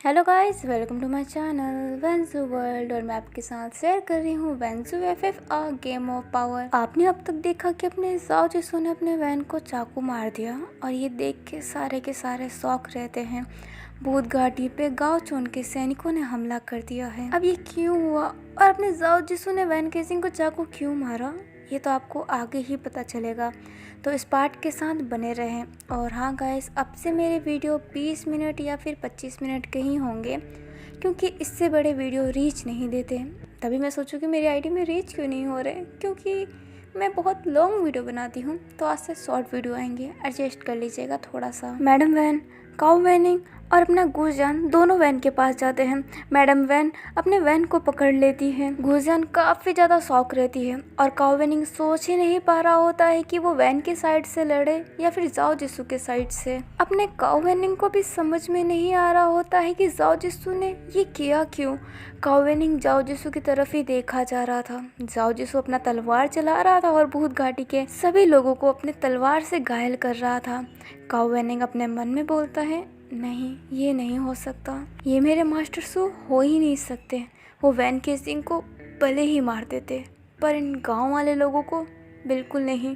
Hello guys, welcome to my channel वेंसू world. और मैं आपके साथ शेयर कर रही हूँ वेंसू FF a game of power. आपने अब तक देखा कि अपने जाओ जिसू ने अपने वैन को चाकू मार दिया और ये देख के सारे शौक रहते हैं। भूत घाटी पे गाँव चोन के सैनिकों ने हमला कर दिया है। अब ये क्यों हुआ और अपने जाओ जिसू ने वैन केसिंग को चाकू क्यों मारा, ये तो आपको आगे ही पता चलेगा। तो इस पार्ट के साथ बने रहें। और हाँ गाइस, अब से मेरे वीडियो 20 मिनट या फिर 25 मिनट के ही होंगे, क्योंकि इससे बड़े वीडियो रीच नहीं देते। तभी मैं सोचूं कि मेरी आईडी में रीच क्यों नहीं हो रहे, क्योंकि मैं बहुत लॉन्ग वीडियो बनाती हूँ। तो आज से शॉर्ट वीडियो आएंगे, एडजस्ट कर लीजिएगा थोड़ा सा। मैडम वैन काऊ वैनिंग और अपना घूसजान दोनों वैन के पास जाते हैं। मैडम वैन अपने वैन को पकड़ लेती है। घूसजान काफ़ी ज़्यादा शौक रहती है और काऊ वैनिंग सोच ही नहीं पा रहा होता है कि वो वैन के साइड से लड़े या फिर जाओ जिसू के साइड से। अपने काऊ वैनिंग को भी समझ में नहीं आ रहा होता है कि जाओ जिसू ने ये किया क्यों। काऊ वैनिंग जाओ जिसू की तरफ ही देखा जा रहा था। जाओ जिसू अपना तलवार चला रहा था और भूत घाटी के सभी लोगों को अपने तलवार से घायल कर रहा था। काऊ वैनिंग अपने मन में बोलता है, नहीं, ये नहीं हो सकता, ये मेरे मास्टर सू हो ही नहीं सकते। वो वैन केसिंग को भले ही मार देते, पर इन गांव वाले लोगों को बिल्कुल नहीं।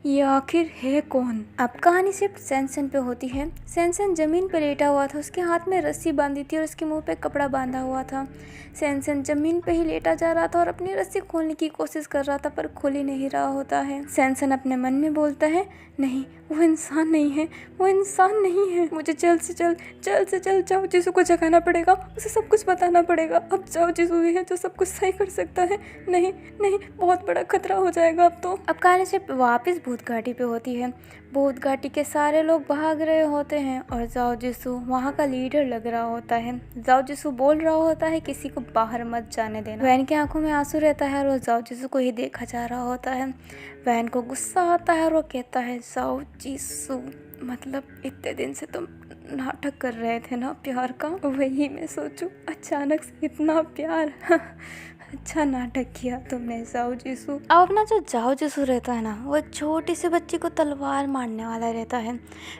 ये आखिर है कौन। अब कहानी सिर्फ सैनसन पे होती है। सैनसन जमीन पे लेटा हुआ था, उसके हाथ में रस्सी बांधी थी और उसके मुंह पे कपड़ा बांधा हुआ था। सैनसन जमीन पे ही लेटा जा रहा था और अपनी रस्सी खोलने की कोशिश कर रहा था, पर खुल ही नहीं रहा होता है। सैनसन अपने मन में बोलता है, नहीं, वो इंसान नहीं है, वो इंसान नहीं है। मुझे जल्द से जल्द जाओ जिसू को जगाना पड़ेगा, उसे सब कुछ बताना पड़ेगा। अब जाओ जिसू ही है जो सब कुछ सही कर सकता है। नहीं, बहुत बड़ा खतरा हो जाएगा अब तो। अब कहानी से वापस भूत घाटी पे होती है। भूत घाटी के सारे लोग भाग रहे होते हैं और जाओ जिसू वहाँ का लीडर लग रहा होता है। जाओ जिसू बोल रहा होता है, किसी को बाहर मत जाने देना। वैन की आंखों में आंसू रहता है और वो जाओ जिसू को ही देखा जा रहा होता है। वैन को गुस्सा आता है और वो कहता है, जाओ जिसू, मतलब इतने दिन से तुम नाटक कर रहे थे ना प्यार का, वही मैं सोचूं अचानक से इतना प्यार। अच्छा नाटक किया तुमने जाओ जिसू। अब अपना जो जाओ जिसू रहता है ना, वो एक छोटी सी बच्ची को तलवार मारने वाला रहता है।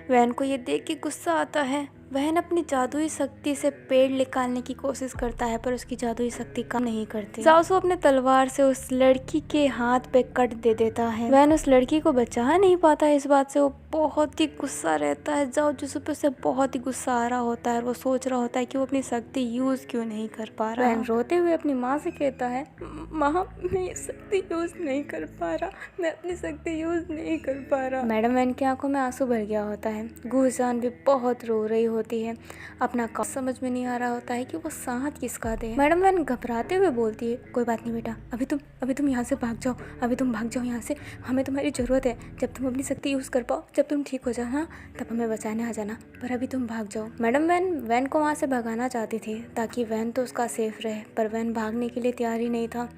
वैन को ये देख के गुस्सा आता है। वहन अपनी जादुई शक्ति से पेड़ निकालने की कोशिश करता है, पर उसकी जादुई शक्ति काम नहीं करती। जाओसू अपने तलवार से उस लड़की के हाथ पे कट दे देता है। वहन उस लड़की को बचा नहीं पाता है। इस बात से वो बहुत ही गुस्सा रहता है। जाओ जिसू पे उसे बहुत ही गुस्सा आ रहा होता है और वो सोच रहा होता है कि वो अपनी शक्ति यूज क्यों नहीं कर पा रहा। वहन रोते हुए अपनी माँ से कहता है, माँ, मैं ये शक्ति यूज नहीं कर पा रहा, मैं अपनी शक्ति यूज नहीं कर पा रहा। मैडम वैन की आंखों में आंसू भर गया होता है। घूसजान भी बहुत रो रही होती है। अपना काम समझ में नहीं आ रहा होता है कि वो साथ किसका दे। मैडम वैन घबराते हुए बोलती है, कोई बात नहीं बेटा, अभी तुम यहाँ से भाग जाओ, अभी तुम भाग जाओ यहाँ से, हमें तुम्हारी ज़रूरत है। जब तुम अपनी शक्ति यूज़ कर पाओ, जब तुम ठीक हो जाओ, हाँ, तब हमें बचाने आ जाना, पर अभी तुम भाग जाओ। मैडम वैन को वहाँ से भगाना चाहती थी ताकि वैन तो उसका सेफ रहे, पर वैन भागने के लिए तैयार ही नहीं था।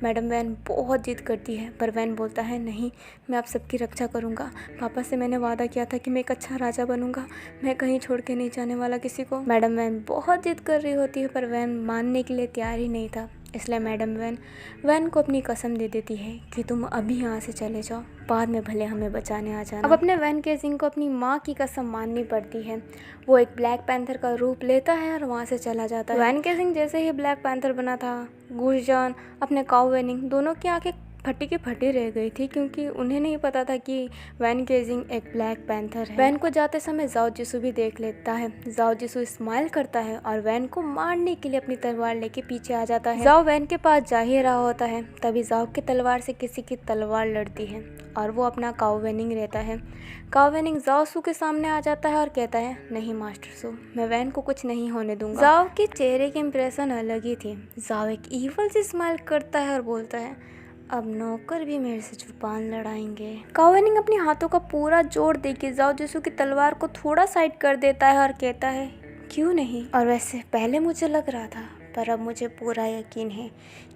मैडम वैन बहुत जिद करती है, पर वैन बोलता है, नहीं, मैं आप सबकी रक्षा करूँगा। पापा से मैंने वादा किया था कि मैं एक अच्छा राजा बनूंगा, मैं कहीं छोड़ के नहीं जाने वाला किसी को। मैडम वैन बहुत जिद कर रही होती है, पर वैन मानने के लिए तैयार ही नहीं था। इसलिए मैडम वैन को अपनी कसम दे देती है कि तुम अभी यहाँ से चले जाओ, बाद में भले हमें बचाने आ जाना। अब अपने वैन केसिंग को अपनी माँ की कसम माननी पड़ती है। वो एक ब्लैक पैंथर का रूप लेता है और वहाँ से चला जाता है। वैन केसिंग जैसे ही ब्लैक पैंथर बना था, घूसजान अपने काऊ वैनिंग दोनों की आंखें फटी की फटी रह गई थी, क्योंकि उन्हें नहीं पता था कि वैन केसिंग एक ब्लैक पैंथर है। वैन को जाते समय जाओ जिसू भी देख लेता है। जाओ जिसू स्माइल करता है और वैन को मारने के लिए अपनी तलवार लेके पीछे आ जाता है। जाओ वैन के पास जा ही रहा होता है, तभी जाओ की तलवार से किसी की तलवार लड़ती है और वो अपना काऊ वैनिंग रहता है। काऊ वैनिंग जाओ सू के सामने आ जाता है और कहता है, नहीं मास्टर सू, मैं वैन को कुछ नहीं होने दूंगा। जाओ के चेहरे की इंप्रेशन अलग ही थी। जाओ एक ईवल सी स्माइल करता है और बोलता है, अब नौकर भी मेरे से जुबान लड़ाएंगे। काऊ वैनिंग अपने हाथों का पूरा जोर देके जाओ जिसू की तलवार को थोड़ा साइड कर देता है और कहता है, क्यों नहीं। और वैसे पहले मुझे लग रहा था, पर अब मुझे पूरा यकीन है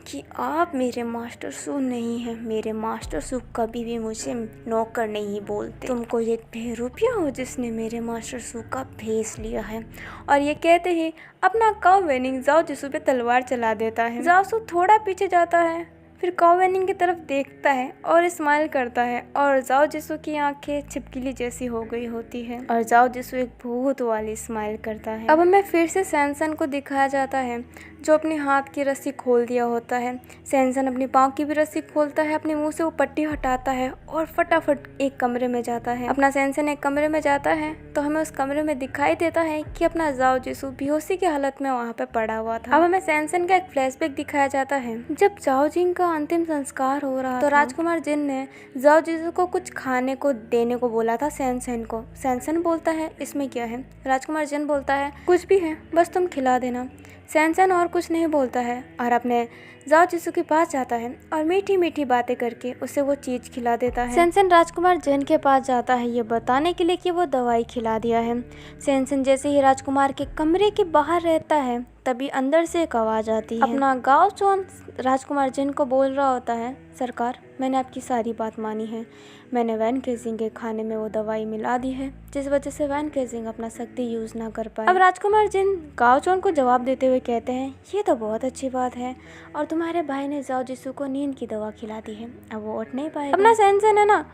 कि आप मेरे मास्टर सू नहीं हैं। मेरे मास्टर सू कभी भी मुझे नौकर नहीं बोलते। तुम कोई एक बेरुपिया हो जिसने मेरे मास्टर सू का भेस लिया है। और ये कहते ही अपना काऊ वैनिंग जाओ जिसू पे तलवार चला देता है। जाओ सू थोड़ा पीछे जाता है, फिर काओ वेनिंग की तरफ देखता है और स्माइल करता है और जाओ जिसू की आंखें छिपकली जैसी हो गई होती है और जाओ जिसू एक भूत वाली स्माइल करता है। अब हमें फिर से सैनसन को दिखाया जाता है जो अपने हाथ की रस्सी खोल दिया होता है। सैनसन अपनी पाँव की भी रस्सी खोलता है, अपने मुंह से वो पट्टी हटाता है और फटाफट एक कमरे में जाता है। अपना सैनसन एक कमरे में जाता है तो हमें उस कमरे में दिखाई देता है कि अपना जाओ जिसू बेहोशी की हालत में वहाँ पे पड़ा हुआ था। अब हमें सैनसन का एक फ्लैशबैक दिखाया जाता है। जब जाओ जिन का अंतिम संस्कार हो रहा तो राजकुमार जिन ने जाओ जिसू को कुछ खाने को देने को बोला था सैनसन को। सैनसन बोलता है इसमें क्या है? राजकुमार जिन बोलता है कुछ भी है, बस तुम खिला देना। सैनसन और कुछ नहीं बोलता है और अपने जाओ जिसू के पास जाता है और मीठी मीठी बातें करके उसे वो चीज खिला देता है। सैनसन राजकुमार जिन के पास जाता है ये बताने के लिए कि वो दवाई खिला दिया है। सैनसन जैसे ही राजकुमार के कमरे के बाहर रहता है तभी अंदर से एक आवाज आती है। अपना गाओ चोन राजकुमार जिन को बोल रहा होता है, सरकार मैंने आपकी सारी बात मानी है। मैंने वैन केजिंग के खाने में वो दवाई मिला दी है जिस वजह से वैन केजिंग अपना शक्ति यूज ना कर पाए। अब राजकुमार जिन गाओ चोन को जवाब देते हुए कहते हैं ये तो बहुत अच्छी बात है और तुम्हारे भाई ने जाओ जिसू को नींद की दवा खिला दी है, अब वो उठ नहीं पाएगा। अपना सैनसन है ना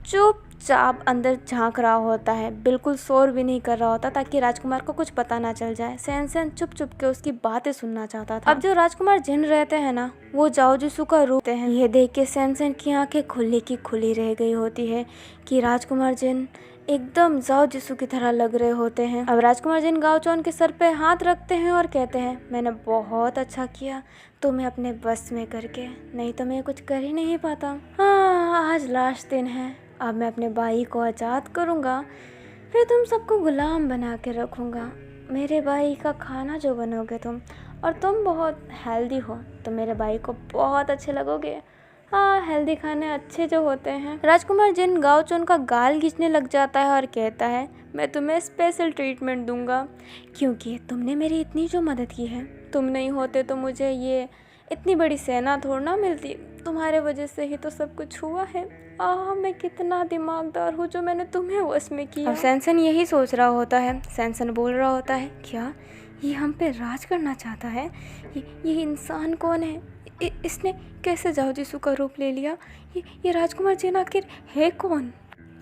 चुपचाप अंदर झांक रहा होता है, बिल्कुल शोर भी नहीं कर रहा होता ताकि राजकुमार को कुछ पता ना चल जाए। सैनसन चुप चुप के उसकी बातें सुनना चाहता था। अब जो राजकुमार जिन रहते हैं ना वो जाओ जिसू का रूप हैं। ये देख के सैनसन की आंखें खुली की खुली रह गई होती है कि राजकुमार जिन एकदम जाओ जिसू की तरह लग रहे होते हैं। अब राजकुमार जिन गाओ चोन के सर पे हाथ रखते हैं और कहते हैं मैंने बहुत अच्छा किया तुम्हें अपने बस में करके, नहीं तो मैं कुछ कर ही नहीं पाता। हाँ आज लास्ट दिन है, अब मैं अपने भाई को आज़ाद करूँगा, फिर तुम सबको गुलाम बना के रखूँगा। मेरे भाई का खाना जो बनोगे तुम, और तुम बहुत हेल्दी हो तो मेरे भाई को बहुत अच्छे लगोगे। हाँ हेल्दी खाने अच्छे जो होते हैं। राजकुमार जिन गाओ चोन का गाल खींचने लग जाता है और कहता है मैं तुम्हें स्पेशल ट्रीटमेंट दूंगा क्योंकि तुमने मेरी इतनी जो मदद की है, तुम नहीं होते तो मुझे ये इतनी बड़ी सेना थोड़ा ना मिलती, तुम्हारे वजह से ही तो सब कुछ हुआ है। मैं कितना दिमागदार हूँ जो मैंने तुम्हें वश में किया। अब सैनसन यही सोच रहा होता है। सैनसन बोल रहा होता है क्या ये हम पे राज करना चाहता है? ये इंसान कौन है? इसने कैसे जाओ जिसू का रूप ले लिया? ये राजकुमार जिन आखिर है कौन?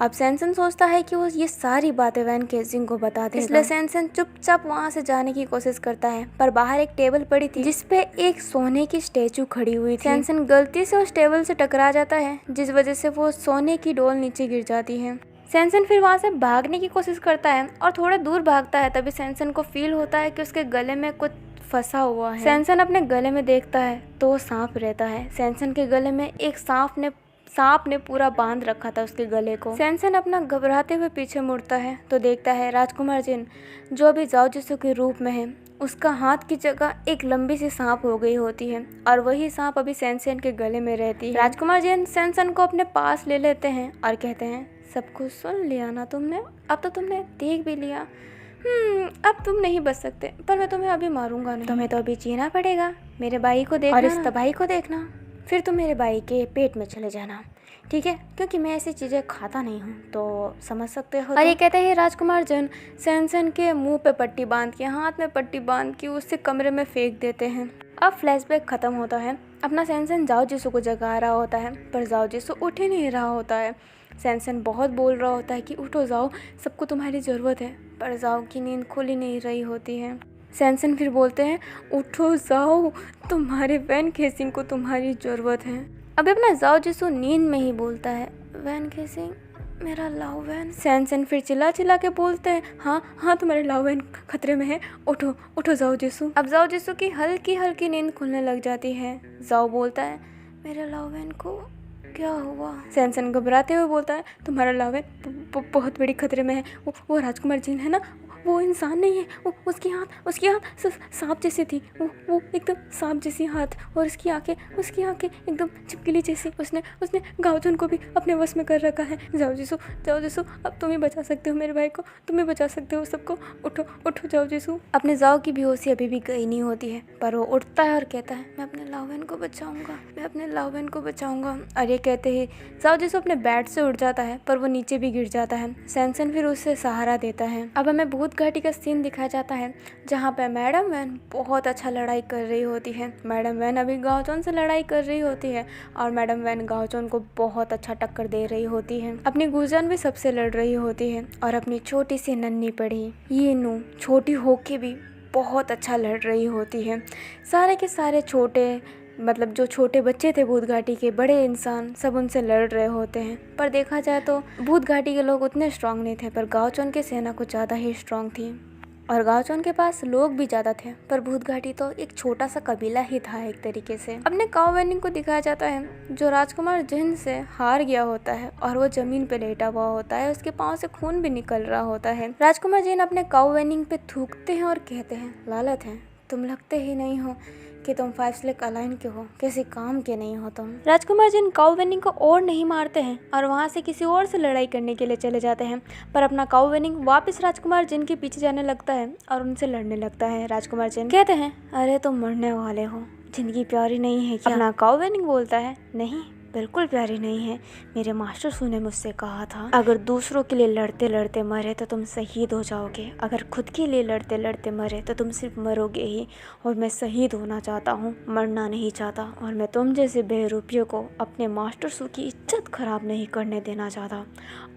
अब सैनसन सोचता है कि वो ये सारी बातें वैन केजिंग को बता दे, इसलिए सैनसन चुपचाप वहाँ से जाने की कोशिश करता है। पर बाहर एक टेबल पड़ी थी जिसपे एक सोने की स्टेचू खड़ी हुई थी। सैनसन गलती से उस टेबल से टकरा जाता है जिस वजह से वो सोने की डोल नीचे गिर जाती है। सैनसन फिर वहाँ से भागने की कोशिश करता है और थोड़ा दूर भागता है, तभी सैनसन को फील होता है कि उसके गले में कुछ फंसा हुआ है। सैनसन अपने गले में देखता है तो वो सांप रहता है। सैनसन के गले में एक सांप ने पूरा बांध रखा था उसके गले को। सैनसन अपना घबराते हुए पीछे मुड़ता है तो देखता है राजकुमार जिन जो अभी जाओ जिसू के रूप में है, उसका हाथ की जगह एक लंबी सी सांप हो गई होती है और वही सांप अभी सैनसन के गले में रहती है। राजकुमार जिन सैनसन को अपने पास ले लेते हैं और कहते हैं सब कुछ सुन लिया ना तुमने, अब तो तुमने देख भी लिया। अब तुम नहीं बच सकते, पर मैं तुम्हें अभी मारूंगा नहीं। तुम्हें तो अभी जीना पड़ेगा, मेरे भाई को देखना और इस तबाही को देखना, फिर तुम मेरे भाई के पेट में चले जाना, ठीक है? क्योंकि मैं ऐसी चीज़ें खाता नहीं हूँ, तो समझ सकते हो। और ये कहते हैं राजकुमार जिन सैनसन के मुंह पे पट्टी बांध के, हाथ में पट्टी बांध के उससे कमरे में फेंक देते हैं। अब फ्लैशबैक खत्म होता है। अपना सैनसन जाओ जिसू को जगा रहा होता है पर जाओ जिसू उठ ही नहीं रहा होता है। सैनसन बहुत बोल रहा होता है कि उठो जाओ, सबको तुम्हारी ज़रूरत है, पर जाओ की नींद खुल ही नहीं रही होती है। सैनसन फिर बोलते हैं उठो जाओ, तुम्हारे वैन केजिंग को तुम्हारी ज़रूरत है। अब अपना जाओ जिसू नींद में ही बोलता है वैन केजिंग मेरा लाओ वैन। सैनसन फिर चिल्ला के बोलते हैं हाँ तुम्हारे लाओ वैन खतरे में है, उठो जाओ जिसू। अब जाओ जिसू की हल्की नींद खुलने लग जाती है। जाओ बोलता है मेरे लाओ वैन को क्या हुआ? सैनसन घबराते हुए बोलता है तुम्हारा लाओ वैन बहुत बड़ी खतरे में है। वो राजकुमार जिन है ना, वो इंसान नहीं है, वो उसकी आँख सांप जैसी थी, वो एकदम सांप जैसी हाथ और उसकी आंखें एकदम छिपकली जैसी। उसने गाओ चोन को भी अपने वश में कर रखा है। जाओ जिसू अब तुम ही बचा सकते हो मेरे भाई को, तुम ही बचा सकते हो सबको, उठो जाओ जिसू। अपने जाओ की बेहोशी अभी भी गई नहीं होती है पर वो उठता है और कहता है मैं अपने लाओवेन को बचाऊंगा, और ये कहते ही जाओ जिसू अपने बेड से उठ जाता है पर वो नीचे भी गिर जाता है। सैनसन फिर उससे सहारा देता है। अब हमें भूत भूत घाटी का सीन दिखाया जाता है जहाँ पे मैडम वैन बहुत अच्छा लड़ाई कर रही होती है। मैडम वैन अभी गाओचोन से लड़ाई कर रही होती है और मैडम वैन गाओचोन को बहुत अच्छा टक्कर दे रही होती है। अपनी गुजन भी सबसे लड़ रही होती है और अपनी छोटी सी नन्ही पड़ी ये नू छोटी होके भी बहुत अच्छा लड़ रही होती है। सारे के सारे छोटे मतलब जो छोटे बच्चे थे भूत घाटी के, बड़े इंसान सब उनसे लड़ रहे होते हैं। पर देखा जाए तो भूत घाटी के लोग उतने स्ट्रांग नहीं थे, पर गाओचोन की सेना कुछ ज़्यादा ही स्ट्रांग थी और गाओचोन के पास लोग भी ज़्यादा थे। पर भूत घाटी तो एक छोटा सा कबीला ही था एक तरीके से। अपने काओ वेनिंग को दिखाया जाता है जो राजकुमार जिन से हार गया होता है और वो जमीन पे लेटा हुआ होता है, उसके पाँव से खून भी निकल रहा होता है। राजकुमार जिन अपने काओ वेनिंग पे थूकते हैं और कहते हैं, लालत है, तुम लगते ही नहीं हो कि तुम 5 स्लेक अलाइन के हो, किसी काम के नहीं हो तुम। राजकुमार जिन काओ वेनिंग को और नहीं मारते हैं और वहाँ से किसी और से लड़ाई करने के लिए चले जाते हैं, पर अपना काओ वेनिंग वापस राजकुमार जिन के पीछे जाने लगता है और उनसे लड़ने लगता है। राजकुमार जिन कहते हैं, अरे तुम मरने वाले हो, जिंदगी प्यारी नहीं है क्या? अपना काओ वेनिंग बोलता है, नहीं बिल्कुल प्यारी नहीं है। मेरे मास्टर सू ने मुझसे कहा था अगर दूसरों के लिए लड़ते लड़ते मरे तो तुम शहीद हो जाओगे, अगर खुद के लिए लड़ते लड़ते मरे तो तुम सिर्फ मरोगे ही। और मैं शहीद होना चाहता हूँ, मरना नहीं चाहता। और मैं तुम जैसे बेरूपियों को अपने मास्टर सू की इज्जत खराब नहीं करने देना चाहता।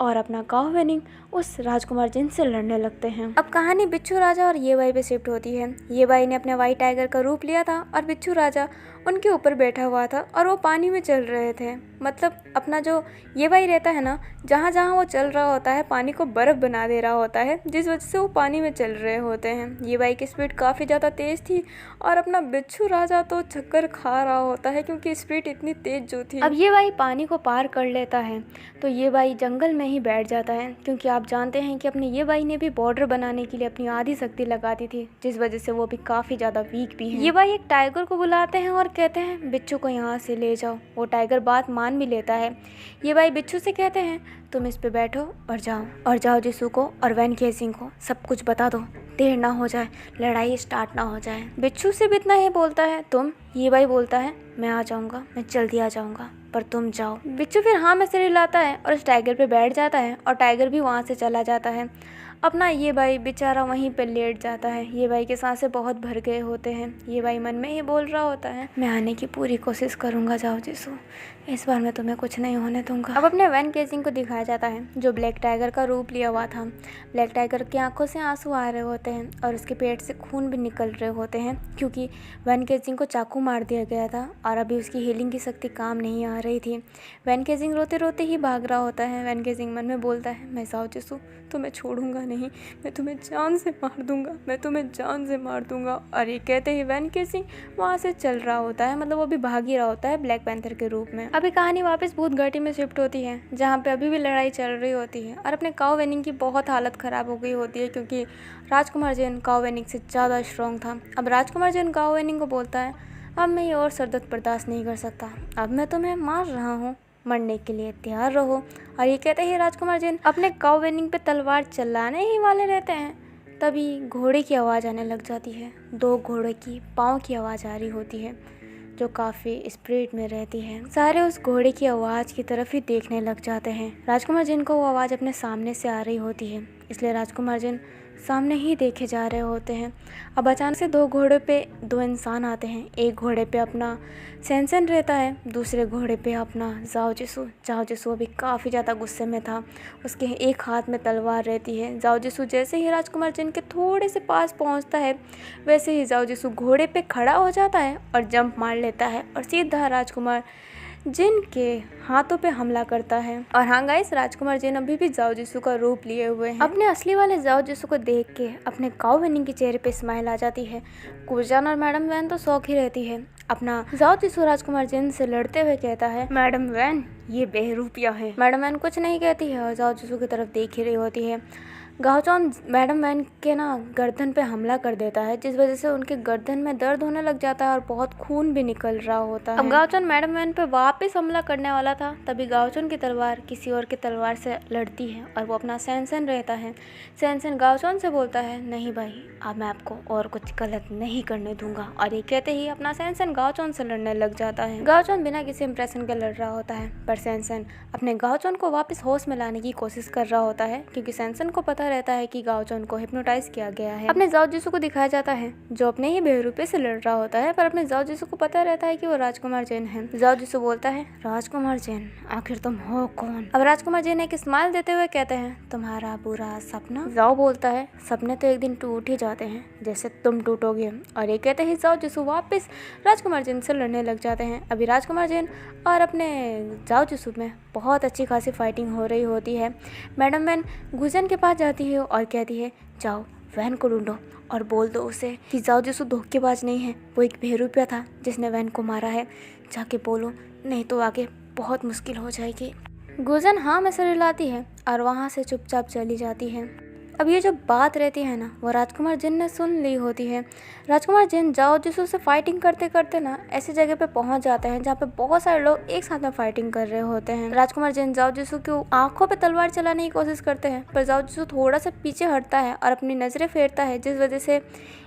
और अपना काओ वेनिंग उस राजकुमार जिन से लड़ने लगते हैं। अब कहानी बिच्छू राजा और ये बाई पे शिफ्ट होती है। ये बाई ने अपने व्हाइट टाइगर का रूप लिया था और बिच्छू राजा उनके ऊपर बैठा हुआ था और वो पानी में चल रहे थे। मतलब अपना जो ये बाई रहता है ना, जहाँ जहाँ वो चल रहा होता है पानी को बर्फ़ बना दे रहा होता है, जिस वजह से वो पानी में चल रहे होते हैं। ये बाई की स्पीड काफ़ी ज़्यादा तेज़ थी और अपना बिच्छू राजा तो चक्कर खा रहा होता है क्योंकि स्पीड इतनी तेज़ जो थी। अब ये बाई पानी को पार कर लेता है तो ये बाई जंगल में ही बैठ जाता है, क्योंकि आप जानते हैं कि अपने ये बाई ने भी बॉर्डर बनाने के लिए अपनी आधी शक्ति लगा दी थी, जिस वजह से वो भी काफ़ी ज़्यादा वीक भी है। ये बाई एक टाइगर को बुलाते हैं और कहते हैं बिच्छू को यहाँ से ले जाओ। वो टाइगर बात मान भी लेता है। ये बाई बिच्छू से कहते हैं तुम इस पे बैठो और जाओ जिसू को और वैन केसिंग को सब कुछ बता दो, देर ना हो जाए, लड़ाई स्टार्ट ना हो जाए। बिच्छू से भी इतना ही बोलता है तुम। ये बाई बोलता है मैं आ जाऊँगा, मैं जल्दी आ जाऊँगा, पर तुम जाओ। बिच्छू फिर हाँ में सिर हिलाता है और उस टाइगर पे बैठ जाता है और टाइगर भी वहाँ से चला जाता है। अपना ये बाई बेचारा वहीं पे लेट जाता है। ये बाई के सांसें बहुत भर गए होते हैं। ये बाई मन में ही बोल रहा होता है मैं आने की पूरी कोशिश करूँगा जाओ जिसू, इस बार मैं तुम्हें कुछ नहीं होने दूंगा। अब अपने वैन केसिंग को दिखाया जाता है जो ब्लैक टाइगर का रूप लिया हुआ था। ब्लैक टाइगर की आंखों से आंसू आ रहे होते हैं और उसके पेट से खून भी निकल रहे होते हैं, क्योंकि वैन केसिंग को चाकू मार दिया गया था और अभी उसकी हीलिंग की शक्ति काम नहीं आ रही थी। वैन केसिंग रोते रोते ही भाग रहा होता है। वैन केसिंग मन में बोलता है मैं जाओ जिसू, तुम्हें छोड़ूंगा नहीं, मैं तुम्हें जान से मार दूंगा, मैं तुम्हें जान से मार दूंगा। और ये कहते ही वैन केसिंग वहाँ से चल रहा होता है, मतलब वो भी भाग ही रहा होता है ब्लैक पैंथर के रूप में। अभी कहानी वापस भूत घाटी में शिफ्ट होती है जहाँ पे अभी भी लड़ाई चल रही होती है और अपने काओ वेनिंग की बहुत हालत ख़राब हो गई होती है, क्योंकि राजकुमार जिन काओ वेनिंग से ज़्यादा स्ट्रॉन्ग था। अब राजकुमार जिन काओ वेनिंग को बोलता है अब मैं ये और सरदर्द बर्दाश्त नहीं कर सकता, अब मैं तुम्हें मार रहा हूँ, मरने के लिए तैयार रहो। और ये कहते ही राजकुमार जिन अपने काओ वेनिंग पे तलवार चलाने ही वाले रहते हैं, तभी घोड़े की आवाज़ आने लग जाती है। 2 घोड़े की पाँव की आवाज़ आ रही होती है जो काफ़ी स्पीड में रहती है। सारे उस घोड़े की आवाज़ की तरफ ही देखने लग जाते हैं। राजकुमार जिन को वो आवाज़ अपने सामने से आ रही होती है, इसलिए राजकुमार जिन सामने ही देखे जा रहे होते हैं। अब अचानक से 2 घोड़े पे 2 इंसान आते हैं। एक घोड़े पे अपना सैनसन रहता है, दूसरे घोड़े पे अपना जाओ जिसू अभी काफ़ी ज़्यादा गुस्से में था। उसके एक हाथ में तलवार रहती है। जाओ जिसू जैसे ही राजकुमार जिन के थोड़े से पास पहुंचता है, वैसे ही जाओ जिसू घोड़े पे खड़ा हो जाता है और जंप मार लेता है और सीधा राजकुमार जिन के हाथों पे हमला करता है। और हाँ गाइस, राजकुमार जिन अभी भी जाओ जिसू का रूप लिए हुए हैं। अपने असली वाले जाओ जिसू को देख के अपने काओ वेनिंग के चेहरे पे स्माइल आ जाती है। कुरजान और मैडम वैन तो शौक ही रहती है। अपना जाओ जिसू राजकुमार जिन से लड़ते हुए कहता है मैडम वैन ये बेहरूपिया है। मैडम वैन कुछ नहीं कहती है और जाओ जिसू की तरफ देख ही रही होती है। गाओचोन मैडम वैन के गर्दन पे हमला कर देता है, जिस वजह से उनके गर्दन में दर्द होने लग जाता है और बहुत खून भी निकल रहा होता है। अब गाओचोन मैडम वैन पे वापस हमला करने वाला था, तभी गाओचोन की तलवार किसी और की तलवार से लड़ती है और वो अपना सैनसन रहता है। सैनसन गाओचोन से बोलता है नहीं भाई, अब मैं आपको और कुछ गलत नहीं करने दूंगा। और ये कहते ही अपना सैनसन गाओचोन से लड़ने लग जाता है। गाओचोन बिना किसी इंप्रेशन के लड़ रहा होता है, पर सैनसन अपने गाओचोन को वापस होश में लाने की कोशिश कर रहा होता है, क्योंकि सैनसन को पता पता रहता है कि गाओ चौन को हिप्नोटाइज किया गया है। अपने जाओ जिसू को दिखाया जाता है जो अपने ही बेहरूपे से लड़ रहा होता है, पर अपने जाओ जिसू को पता रहता है कि वो राजकुमार जैन है। जाओ जिसू बोलता है, राजकुमार जैन आखिर तुम हो कौन? अब राजकुमार जैन एक स्माइल देते हुए कहते हैं, तुम्हारा बुरा सपना। जाओ बोलता है, सपने तो एक दिन टूट ही जाते हैं जैसे तुम टूटोगे। और ये कहते ही जाओ जिसू वापस राजकुमार जैन से लड़ने लग जाते हैं। अभी राजकुमार जैन और अपने जाओ जिसू में बहुत अच्छी खासी फाइटिंग हो रही होती है। मैडम वैन गुजन के पास जाती है और कहती है, जाओ वैन को ढूंढो और बोल दो उसे कि जाओ जिसू धोखेबाज नहीं है, वो एक बेरूपिया था जिसने वैन को मारा है। जाके बोलो, नहीं तो आगे बहुत मुश्किल हो जाएगी। गुजन हाँ में सर हिलाती है और वहाँ से चुपचाप चली जाती है। अब ये जो बात रहती है ना, वो राजकुमार जिन ने सुन ली होती है। राजकुमार जिन जाओ जिसू से फाइटिंग करते करते ना ऐसी जगह पे पहुंच जाते हैं जहाँ पे बहुत सारे लोग एक साथ में फाइटिंग कर रहे होते हैं। राजकुमार जिन जाओ जिसू की आंखों पे तलवार चलाने की कोशिश करते हैं, पर जाओ जिसू थोड़ा सा पीछे हटता है और अपनी नजरें फेरता है, जिस वजह से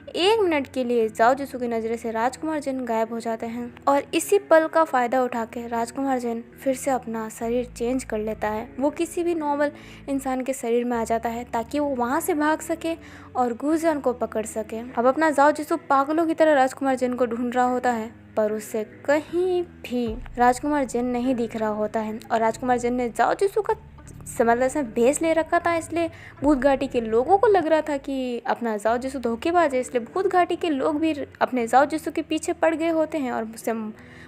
1 मिनट के लिए जाओ जिसू की नजरें से राजकुमार जिन गायब हो जाते हैं। और इसी पल का फायदा उठा के राजकुमार जिन फिर से अपना शरीर चेंज कर लेता है। वो किसी भी नॉर्मल इंसान के शरीर में आ जाता है ताकि वो वहाँ से भाग सके और गुजन को पकड़ सके। अब अपना जाओ जिसू पागलों की तरह राजकुमार जिन को ढूंढ रहा होता है, पर उससे कहीं भी राजकुमार जिन नहीं दिख रहा होता है। और राजकुमार जिन ने जाओ जिसू का मतलब से भेस ले रखा था, इसलिए भूत घाटी के लोगों को लग रहा था कि अपना जाओ जिसू धोखेबाज है, इसलिए भूत घाटी के लोग भी अपने जाओ जिसू के पीछे पड़ गए होते हैं और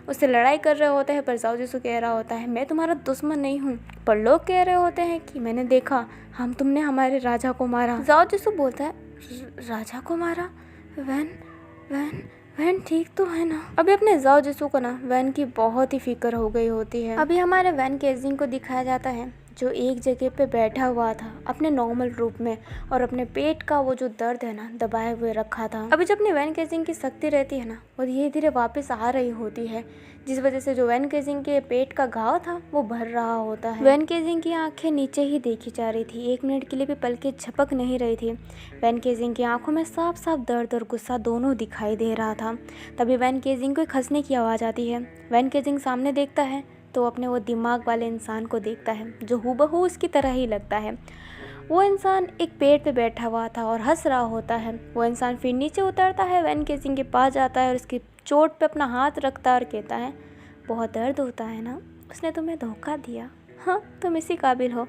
उससे लड़ाई कर रहे होते हैं। पर जाओ जिसू कह रहा होता है, मैं तुम्हारा दुश्मन नहीं हूँ। पर लोग कह रहे होते हैं कि मैंने देखा तुमने हमारे राजा को मारा। जाओ जिसू बोलता है, राजा को मारा? वैन वैन वैन ठीक तो है ना? अभी अपने जाओ जिसू को ना वैन की बहुत ही फिक्र हो गई होती है। अभी हमारे वैन केजिंग को दिखाया जाता है जो एक जगह पे बैठा हुआ था अपने नॉर्मल रूप में और अपने पेट का वो जो दर्द है ना दबाए हुए रखा था। अभी जब अपनी वैन केजिंग की शक्ति रहती है ना, वो धीरे धीरे वापस आ रही होती है, जिस वजह से जो वैन केजिंग के पेट का घाव था वो भर रहा होता है। वैन केजिंग की आंखें नीचे ही देखी जा रही थी, 1 मिनट के लिए भी पलकें झपक नहीं रही थी। वैन केजिंग की आंखों में साफ साफ दर्द और गुस्सा दोनों दिखाई दे रहा था। तभी वैन केजिंग को खसने की आवाज़ आती है। वैन केजिंग सामने देखता है तो अपने वो दिमाग वाले इंसान को देखता है जो हूबहू उसकी तरह ही लगता है। वो इंसान एक पेड़ पे बैठा हुआ था और हंस रहा होता है। वो इंसान फिर नीचे उतरता है, वैन केजिंग के पास जाता है और उसकी चोट पे अपना हाथ रखता है और कहता है, बहुत दर्द होता है ना? उसने तुम्हें धोखा दिया। हाँ, तुम इसी काबिल हो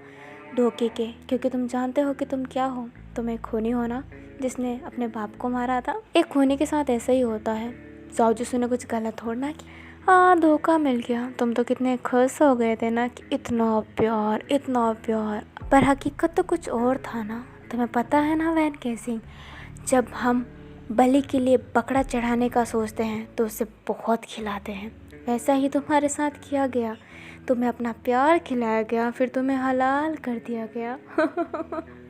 धोखे के, क्योंकि तुम जानते हो कि तुम क्या हो। तुम एक खूनी हो ना, जिसने अपने बाप को मारा था। एक खूनी के साथ ऐसा ही होता है। जाओ जिसू ने कुछ गलत थोड़ा ना किया। हाँ, धोखा मिल गया। तुम तो कितने खुश हो गए थे ना कि इतना प्यार इतना प्यार, पर हकीकत तो कुछ और था ना। तुम्हें पता है ना वैन केजिंग, जब हम बलि के लिए बकरा चढ़ाने का सोचते हैं तो उसे बहुत खिलाते हैं। वैसा ही तुम्हारे साथ किया गया। तुम्हें अपना प्यार खिलाया गया, फिर तुम्हें हलाल कर दिया गया।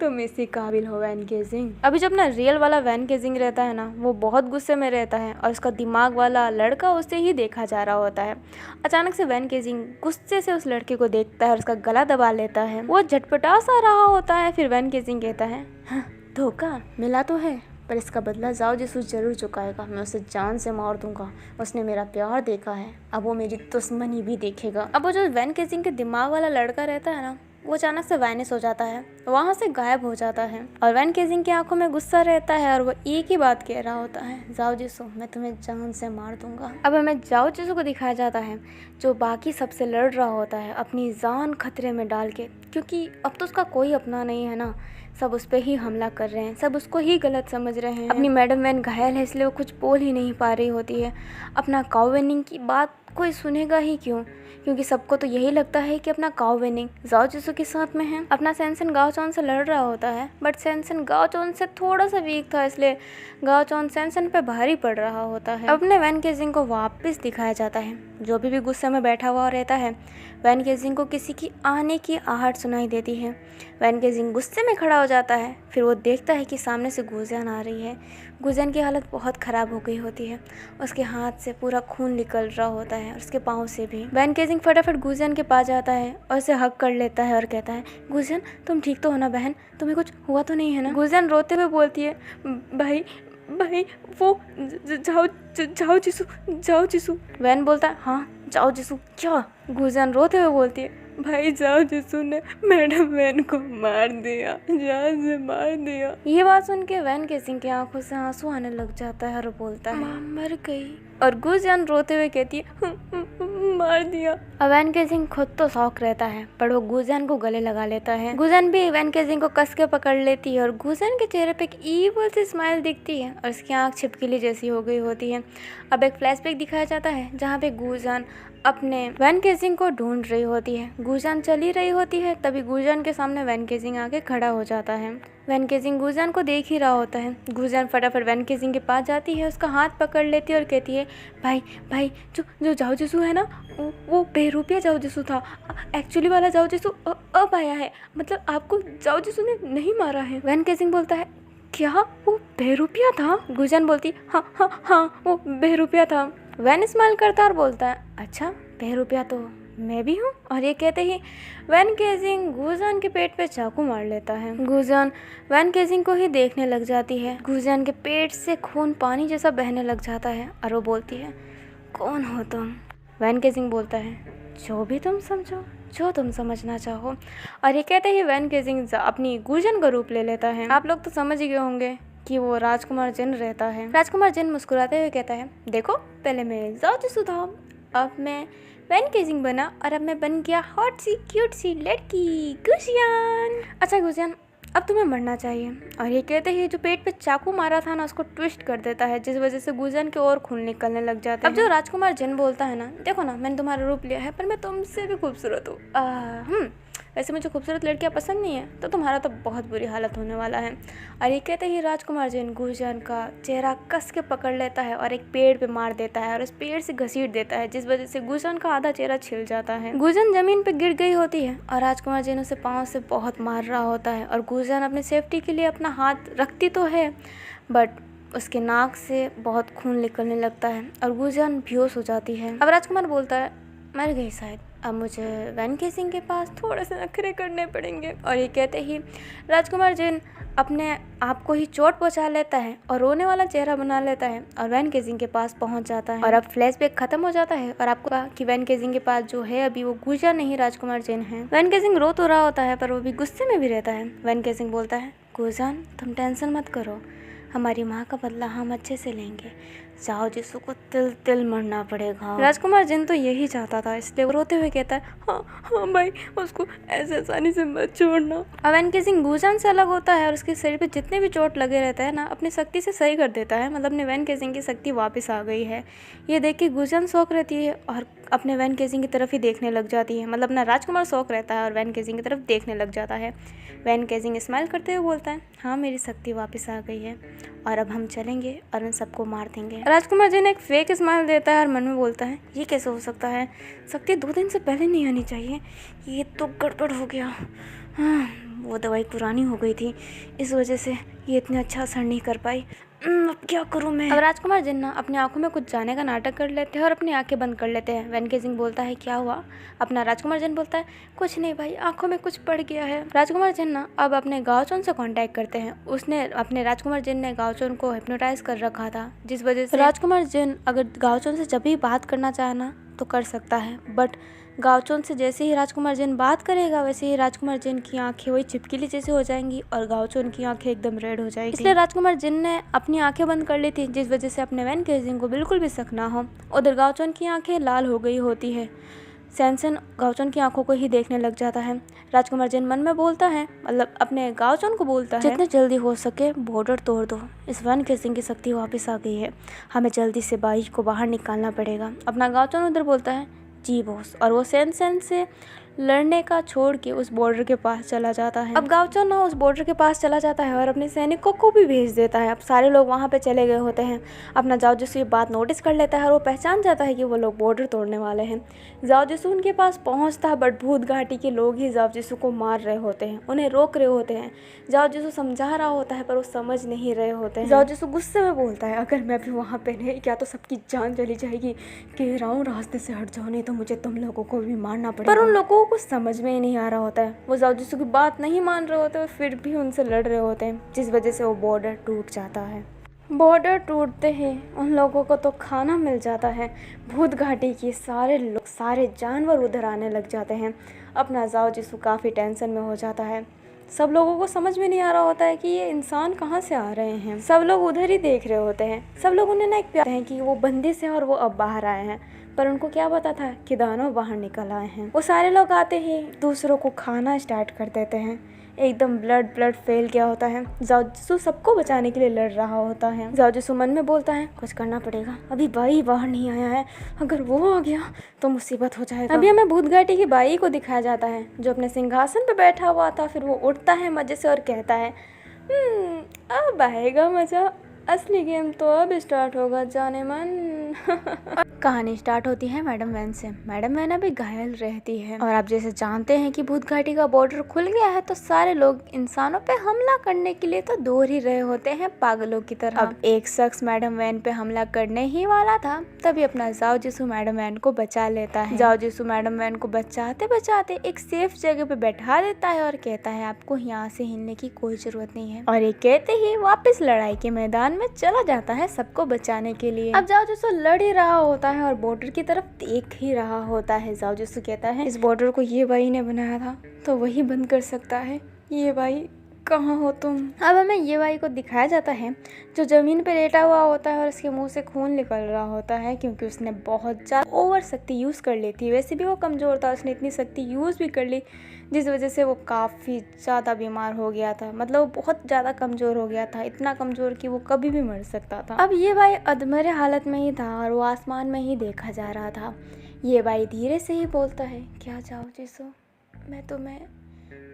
तुम इसी काबिल हो वैन केजिंग। अभी जब ना रियल वाला वैन केजिंग रहता है ना, वो बहुत गुस्से में रहता है और उसका दिमाग वाला लड़का उसे ही देखा जा रहा होता है। अचानक से वैन केजिंग गुस्से से उस लड़के को देखता है और उसका गला दबा लेता है। वो झटपटा सा रहा होता है। फिर वैन केजिंग कहता है, हाँ, धोखा मिला तो है, पर इसका बदला जाओ जिसू जरूर चुकाएगा। मैं उसे जान से मार दूंगा। उसने मेरा प्यार देखा है, अब वो मेरी दुश्मनी भी देखेगा। अब वो जो वैन केजिंग के दिमाग वाला लड़का रहता है ना, वो अचानक से वायनिस हो जाता है, वहाँ से गायब हो जाता है। और वैन केजिंग की आंखों में गुस्सा रहता है और वो एक ही बात कह रहा होता है, जाओ जिसू, मैं तुम्हें जान से मार दूंगा। अब हमें जाओ जिसू को दिखाया जाता है जो बाकी सबसे लड़ रहा होता है अपनी जान खतरे में डाल के, क्योंकि अब तो उसका कोई अपना नहीं है ना। सब उस पर ही हमला कर रहे हैं, सब उसको ही गलत समझ रहे हैं। अपनी मैडम वैन घायल है, इसलिए वो कुछ बोल ही नहीं पा रही होती है। अपना काउ वेनिंग की बात कोई सुनेगा ही क्यों, क्योंकि सबको तो यही लगता है कि अपना काउ वेनिंग जाओ जिसू के साथ में है। अपना सैनसन गाओ चौन से लड़ रहा होता है, बट सैनसन गाओ चौन से थोड़ा सा वीक था, इसलिए गाओ चौन सैनसन पे भारी पड़ रहा होता है। अपने वैन केजिंग को वापस दिखाया जाता है, जो भी गुस्से में बैठा हुआ रहता है। वैन केजिंग को किसी की आने की आहट सुनाई देती है। वैन केजिंग गुस्से में खड़ा हो जाता है। फिर वो देखता है कि सामने से गुजन आ रही है। गुजन की हालत बहुत ख़राब हो गई होती है, उसके हाथ से पूरा खून निकल रहा होता है और उसके पाँव से भी। वैन केजिंग फटाफट गुजन के पास जाता है और उसे हक कर लेता है और कहता है, गुजन तुम ठीक तो हो ना बहन, तुम्हें कुछ हुआ तो नहीं है ना? गुजन रोते हुए बोलती है, भाई भाई वो जाओ जिसू। वैन बोलता है, हाँ जाओ जिसू क्या? गुजन रोते हुए बोलती है, भाई जाओ जिसू ने मैडम वैन को मार दिया, जान से मार दिया। ये बात सुन के वैन केसिंग की आंखों से आंसू आने लग जाता है और बोलता है मर गई। और गुजान रोते हुए कहती है मार दिया। अब वैन केसिंग खुद तो शौक रहता है पर वो गुजान को गले लगा लेता है। गुजान भी वैन केसिंग को कस के पकड़ लेती है और गुजान के चेहरे पे एक ईवल सी स्माइल दिखती है और उसकी आंख छिपकली जैसी हो गई होती है। अब एक फ्लैशबैक दिखाया जाता है जहाँ पे गुजान अपने वैन केसिंग को ढूंढ रही होती है। गुजान चली रही होती है, तभी गुजान के सामने वैन केसिंग आके खड़ा हो जाता है। वैन केसिंग गुजान को देख ही रहा होता है। गुजान फटाफट वैन केसिंग के पास जाती है, उसका हाथ पकड़ लेती है और कहती है भाई भाई जो जाओ जिसू है ना वो बेरुपया जाओ जिसू था। एक्चुअली वाला जाओ जिसू अब आया है, मतलब आपको जाओ जिसू ने नहीं मारा है। वैन केसिंग बोलता है क्या वो बेरुपया था? गुजान बोलती हाँ वो बेरुपया था। वैन स्माइल करता और बोलता है अच्छा बेरुपया तो मैं भी हूँ। और ये कहते ही वैन केसिंग गुजान के पेट पे चाकू मार लेता है। गुजान वैन केसिंग को ही देखने लग जाती है। गुजान के पेट से खून पानी जैसा बहने लग जाता है और वो बोलती है कौन हो तुम? वैन केसिंग बोलता है जो भी तुम समझो, जो तुम समझना चाहो। और ये कहते ही वैन केसिंग अपनी गुजान का रूप ले लेता है। आप लोग तो समझ ही गए होंगे कि वो राजकुमार जिन रहता है। राजकुमार जिन मुस्कुराते हुए कहता है देखो पहले मैं जाओ जिसू था, अब मैं वैन केसिंग बना और अब मैं बन गया हॉट सी क्यूट सी लड़की गुजियान। अच्छा गुजियान अब तुम्हें मरना चाहिए। और ये कहते ही जो पेट पे चाकू मारा था ना उसको ट्विस्ट कर देता है, जिस वजह से गुजियान के और खून निकलने लग जाता है। अब जो राजकुमार जिन बोलता है ना देखो ना मैंने तुम्हारा रूप लिया है पर मैं तुमसे भी खूबसूरत हूँ। वैसे मुझे खूबसूरत लड़कियाँ पसंद नहीं है तो तुम्हारा तो बहुत बुरी हालत होने वाला है। और ये कहते ही राजकुमार जिन गुजान का चेहरा कस के पकड़ लेता है और एक पेड़ पे मार देता है और उस पेड़ से घसीट देता है, जिस वजह से गुजान का आधा चेहरा छिल जाता है। गुजान जमीन पे गिर गई होती है और राजकुमार जिन उसे पाँव से बहुत मार रहा होता है और गुजान अपनी सेफ्टी के लिए अपना हाथ रखती तो है बट उसके नाक से बहुत खून निकलने लगता है और गुजान बेहोश हो जाती है। अब राजकुमार बोलता है मर गई शायद, अब मुझे वैन केसिंग के पास थोड़े से नखरे करने पड़ेंगे। और ये कहते ही राजकुमार जिन अपने आप को ही चोट पहुंचा लेता है और रोने वाला चेहरा बना लेता है और वैन केसिंग के पास पहुंच जाता है। और अब फ्लैशबैक खत्म हो जाता है और आपको कहा कि वैन केसिंग के पास जो है अभी वो गुजान नहीं राजकुमार जिन है। वैन केसिंग रो तो रहा होता है पर वो भी गुस्से में भी रहता है। वैन केसिंग बोलता है गुजान तुम टेंशन मत करो, हमारी माँ का बदला हम अच्छे से लेंगे, जाओ जिसू को तिल तिल मरना पड़ेगा। राजकुमार जिन तो यही चाहता था, इसलिए वो रोते हुए कहता है हाँ भाई उसको ऐसे आसानी से मत छोड़ना। अब वैन केसिंग गुजान से अलग होता है और उसके शरीर पे जितने भी चोट लगे रहता है ना अपनी शक्ति से सही कर देता है, मतलब अपने वैन केसिंग की शक्ति वापस आ गई है। ये देख के गुजान शौक रहती है और अपने वैन केसिंग की तरफ ही देखने लग जाती है, मतलब अपना राजकुमार शौक रहता है और वैन केसिंग की तरफ देखने लग जाता है। वैन केसिंग स्माइल करते हुए बोलता है हाँ मेरी शक्ति वापस आ गई है और अब हम चलेंगे और उन सबको मार देंगे। राजकुमार जिन एक फेक स्माइल देता है और मन में बोलता है ये कैसे हो सकता है, शक्ति 2 दिन से पहले नहीं आनी चाहिए, ये तो गड़बड़ हो गया। हाँ वो दवाई पुरानी हो गई थी इस वजह से ये इतना अच्छा असर नहीं कर पाई, अब क्या करूँ मैं। अब राजकुमार जिन ना अपनी आंखों में कुछ जाने का नाटक कर लेते हैं और अपनी आंखें बंद कर लेते हैं। वैन केसिंग बोलता है क्या हुआ? अपना राजकुमार जिन बोलता है कुछ नहीं भाई आंखों में कुछ पड़ गया है। राजकुमार जिन ना अब अपने गाओचोन से कांटेक्ट करते हैं। उसने अपने राजकुमार जिन ने गाओचोन को हिप्नोटाइज कर रखा था, जिस वजह से राजकुमार जिन अगर गाओचोन से जब भी बात करना चाहे ना तो कर सकता है, बट गाओचोन से जैसे ही राजकुमार जिन बात करेगा वैसे ही राजकुमार जिन की आंखें वही चिपकली जैसे हो जाएंगी और गाओचोन की आंखें एकदम रेड हो जाएगी। इसलिए राजकुमार जिन ने अपनी आंखें बंद कर ली थी, जिस वजह से अपने वैन केसिंग को बिल्कुल भी शक ना हो। उधर गाओचोन की आंखें लाल हो गई होती है। सैनसन गाओचोन की आंखों को ही देखने लग जाता है। राजकुमार जिन मन में बोलता है, मतलब अपने गाओचोन को बोलता है जितने जल्दी हो सके बॉर्डर तोड़ दो, इस वैन केसिंग की शक्ति वापस आ गई है, हमें जल्दी से बाई को बाहर निकालना पड़ेगा। अपना गाओचोन उधर बोलता है जी बॉस, और वो सैनसन से लड़ने का छोड़ के उस बॉर्डर के पास चला जाता है। अब गाओचोन ना उस बॉर्डर के पास चला जाता है और अपने सैनिकों को भी भेज देता है। अब सारे लोग वहाँ पे चले गए होते हैं। अपना जाओ जिसू ये बात नोटिस कर लेता है और वो पहचान जाता है कि वो लोग बॉर्डर तोड़ने वाले हैं। जाओ जिसू उनके पास पहुँचता है बट भूत घाटी के लोग ही जाओ जिसू को मार रहे होते हैं, उन्हें रोक रहे होते हैं। जाओ जिसू समझा रहा होता है पर वो समझ नहीं रहे होते हैं। जाओ जिसू गुस्से में बोलता है अगर मैं भी वहाँ पे नहीं क्या तो सबकी जान चली जाएगी, कह रहा हूँ रास्ते से हट जाओ नहीं तो मुझे तुम लोगों को भी मारना पड़ेगा। पर उन लोगों को समझ में नहीं आ रहा होता है, वो जाओ जिसू की बात नहीं मान रहे होते फिर भी उनसे लड़ रहे होते हैं, जिस वजह से वो बॉर्डर टूट जाता है। बॉर्डर टूटते ही उन लोगों को तो खाना मिल जाता है। भूत घाटी के सारे लोग, सारे जानवर उधर आने लग जाते हैं। अपना जाओ जिसु काफ़ी टेंशन में हो जाता है। सब लोगों को समझ में नहीं आ रहा होता है कि ये इंसान कहाँ से आ रहे हैं। सब लोग उधर ही देख रहे होते हैं। सब लोग उन्हें ना एक प्यार हैं कि वो बंदी से और वो अब बाहर आए हैं, पर उनको क्या पता था कि दानव बाहर निकल आए हैं। वो सारे लोग आते ही दूसरों को खाना स्टार्ट कर देते हैं। एकदम ब्लड फैल गया होता है। जाओ जिसु सबको बचाने के लिए लड़ रहा होता है। जाओ जिसु मन में बोलता है कुछ करना पड़ेगा, अभी बाई बाहर नहीं आया है, अगर वो आ गया तो मुसीबत हो जाएगा। अभी हमें भूत घाटी की बाई को दिखाया जाता है जो अपने सिंहासन पे बैठा हुआ था। फिर वो उठता है मजे से और कहता है अब आएगा मजा, असली गेम तो अब स्टार्ट होगा जाने मन। कहानी स्टार्ट होती है मैडम वैन से। मैडम वैन अभी घायल रहती है और आप जैसे जानते हैं कि भूत घाटी का बॉर्डर खुल गया है, तो सारे लोग इंसानों पे हमला करने के लिए तो दूर ही रहे होते हैं पागलों की तरह। अब एक शख्स मैडम वैन पे हमला करने ही वाला था, तभी अपना जाओ जिसु मैडम वैन को बचा लेता है। जाओ जिसु मैडम वैन को बचाते बचाते एक सेफ जगह पे बैठा देता है और कहता है आपको यहाँ से हिलने की कोई जरूरत नहीं है, और ये कहते ही वापस लड़ाई के मैदान में चला जाता है सबको बचाने के लिए। अब जाओ जिसु लड़ ही रहा होता है और बॉर्डर की तरफ देख ही रहा होता है। जाओ जिसु कहता है इस बॉर्डर को ये भाई ने बनाया था तो वही बंद कर सकता है, ये भाई कहाँ हो तुम। अब हमें ये भाई को दिखाया जाता है जो जमीन पे लेटा हुआ होता है और उसके मुंह से खून निकल रहा होता है, क्योंकि उसने बहुत ज़्यादा ओवर शक्ति यूज़ कर ली थी। वैसे भी वो कमज़ोर था, उसने इतनी शक्ति यूज़ भी कर ली जिस वजह से वो काफ़ी ज़्यादा बीमार हो गया था। मतलब वो बहुत ज़्यादा कमज़ोर हो गया था, इतना कमज़ोर कि वो कभी भी मर सकता था। अब ये भाई अधमरे हालत में ही था और वो आसमान में ही देखा जा रहा था। ये भाई धीरे से ही बोलता है क्या जाओ जिसो, मैं तुम्हें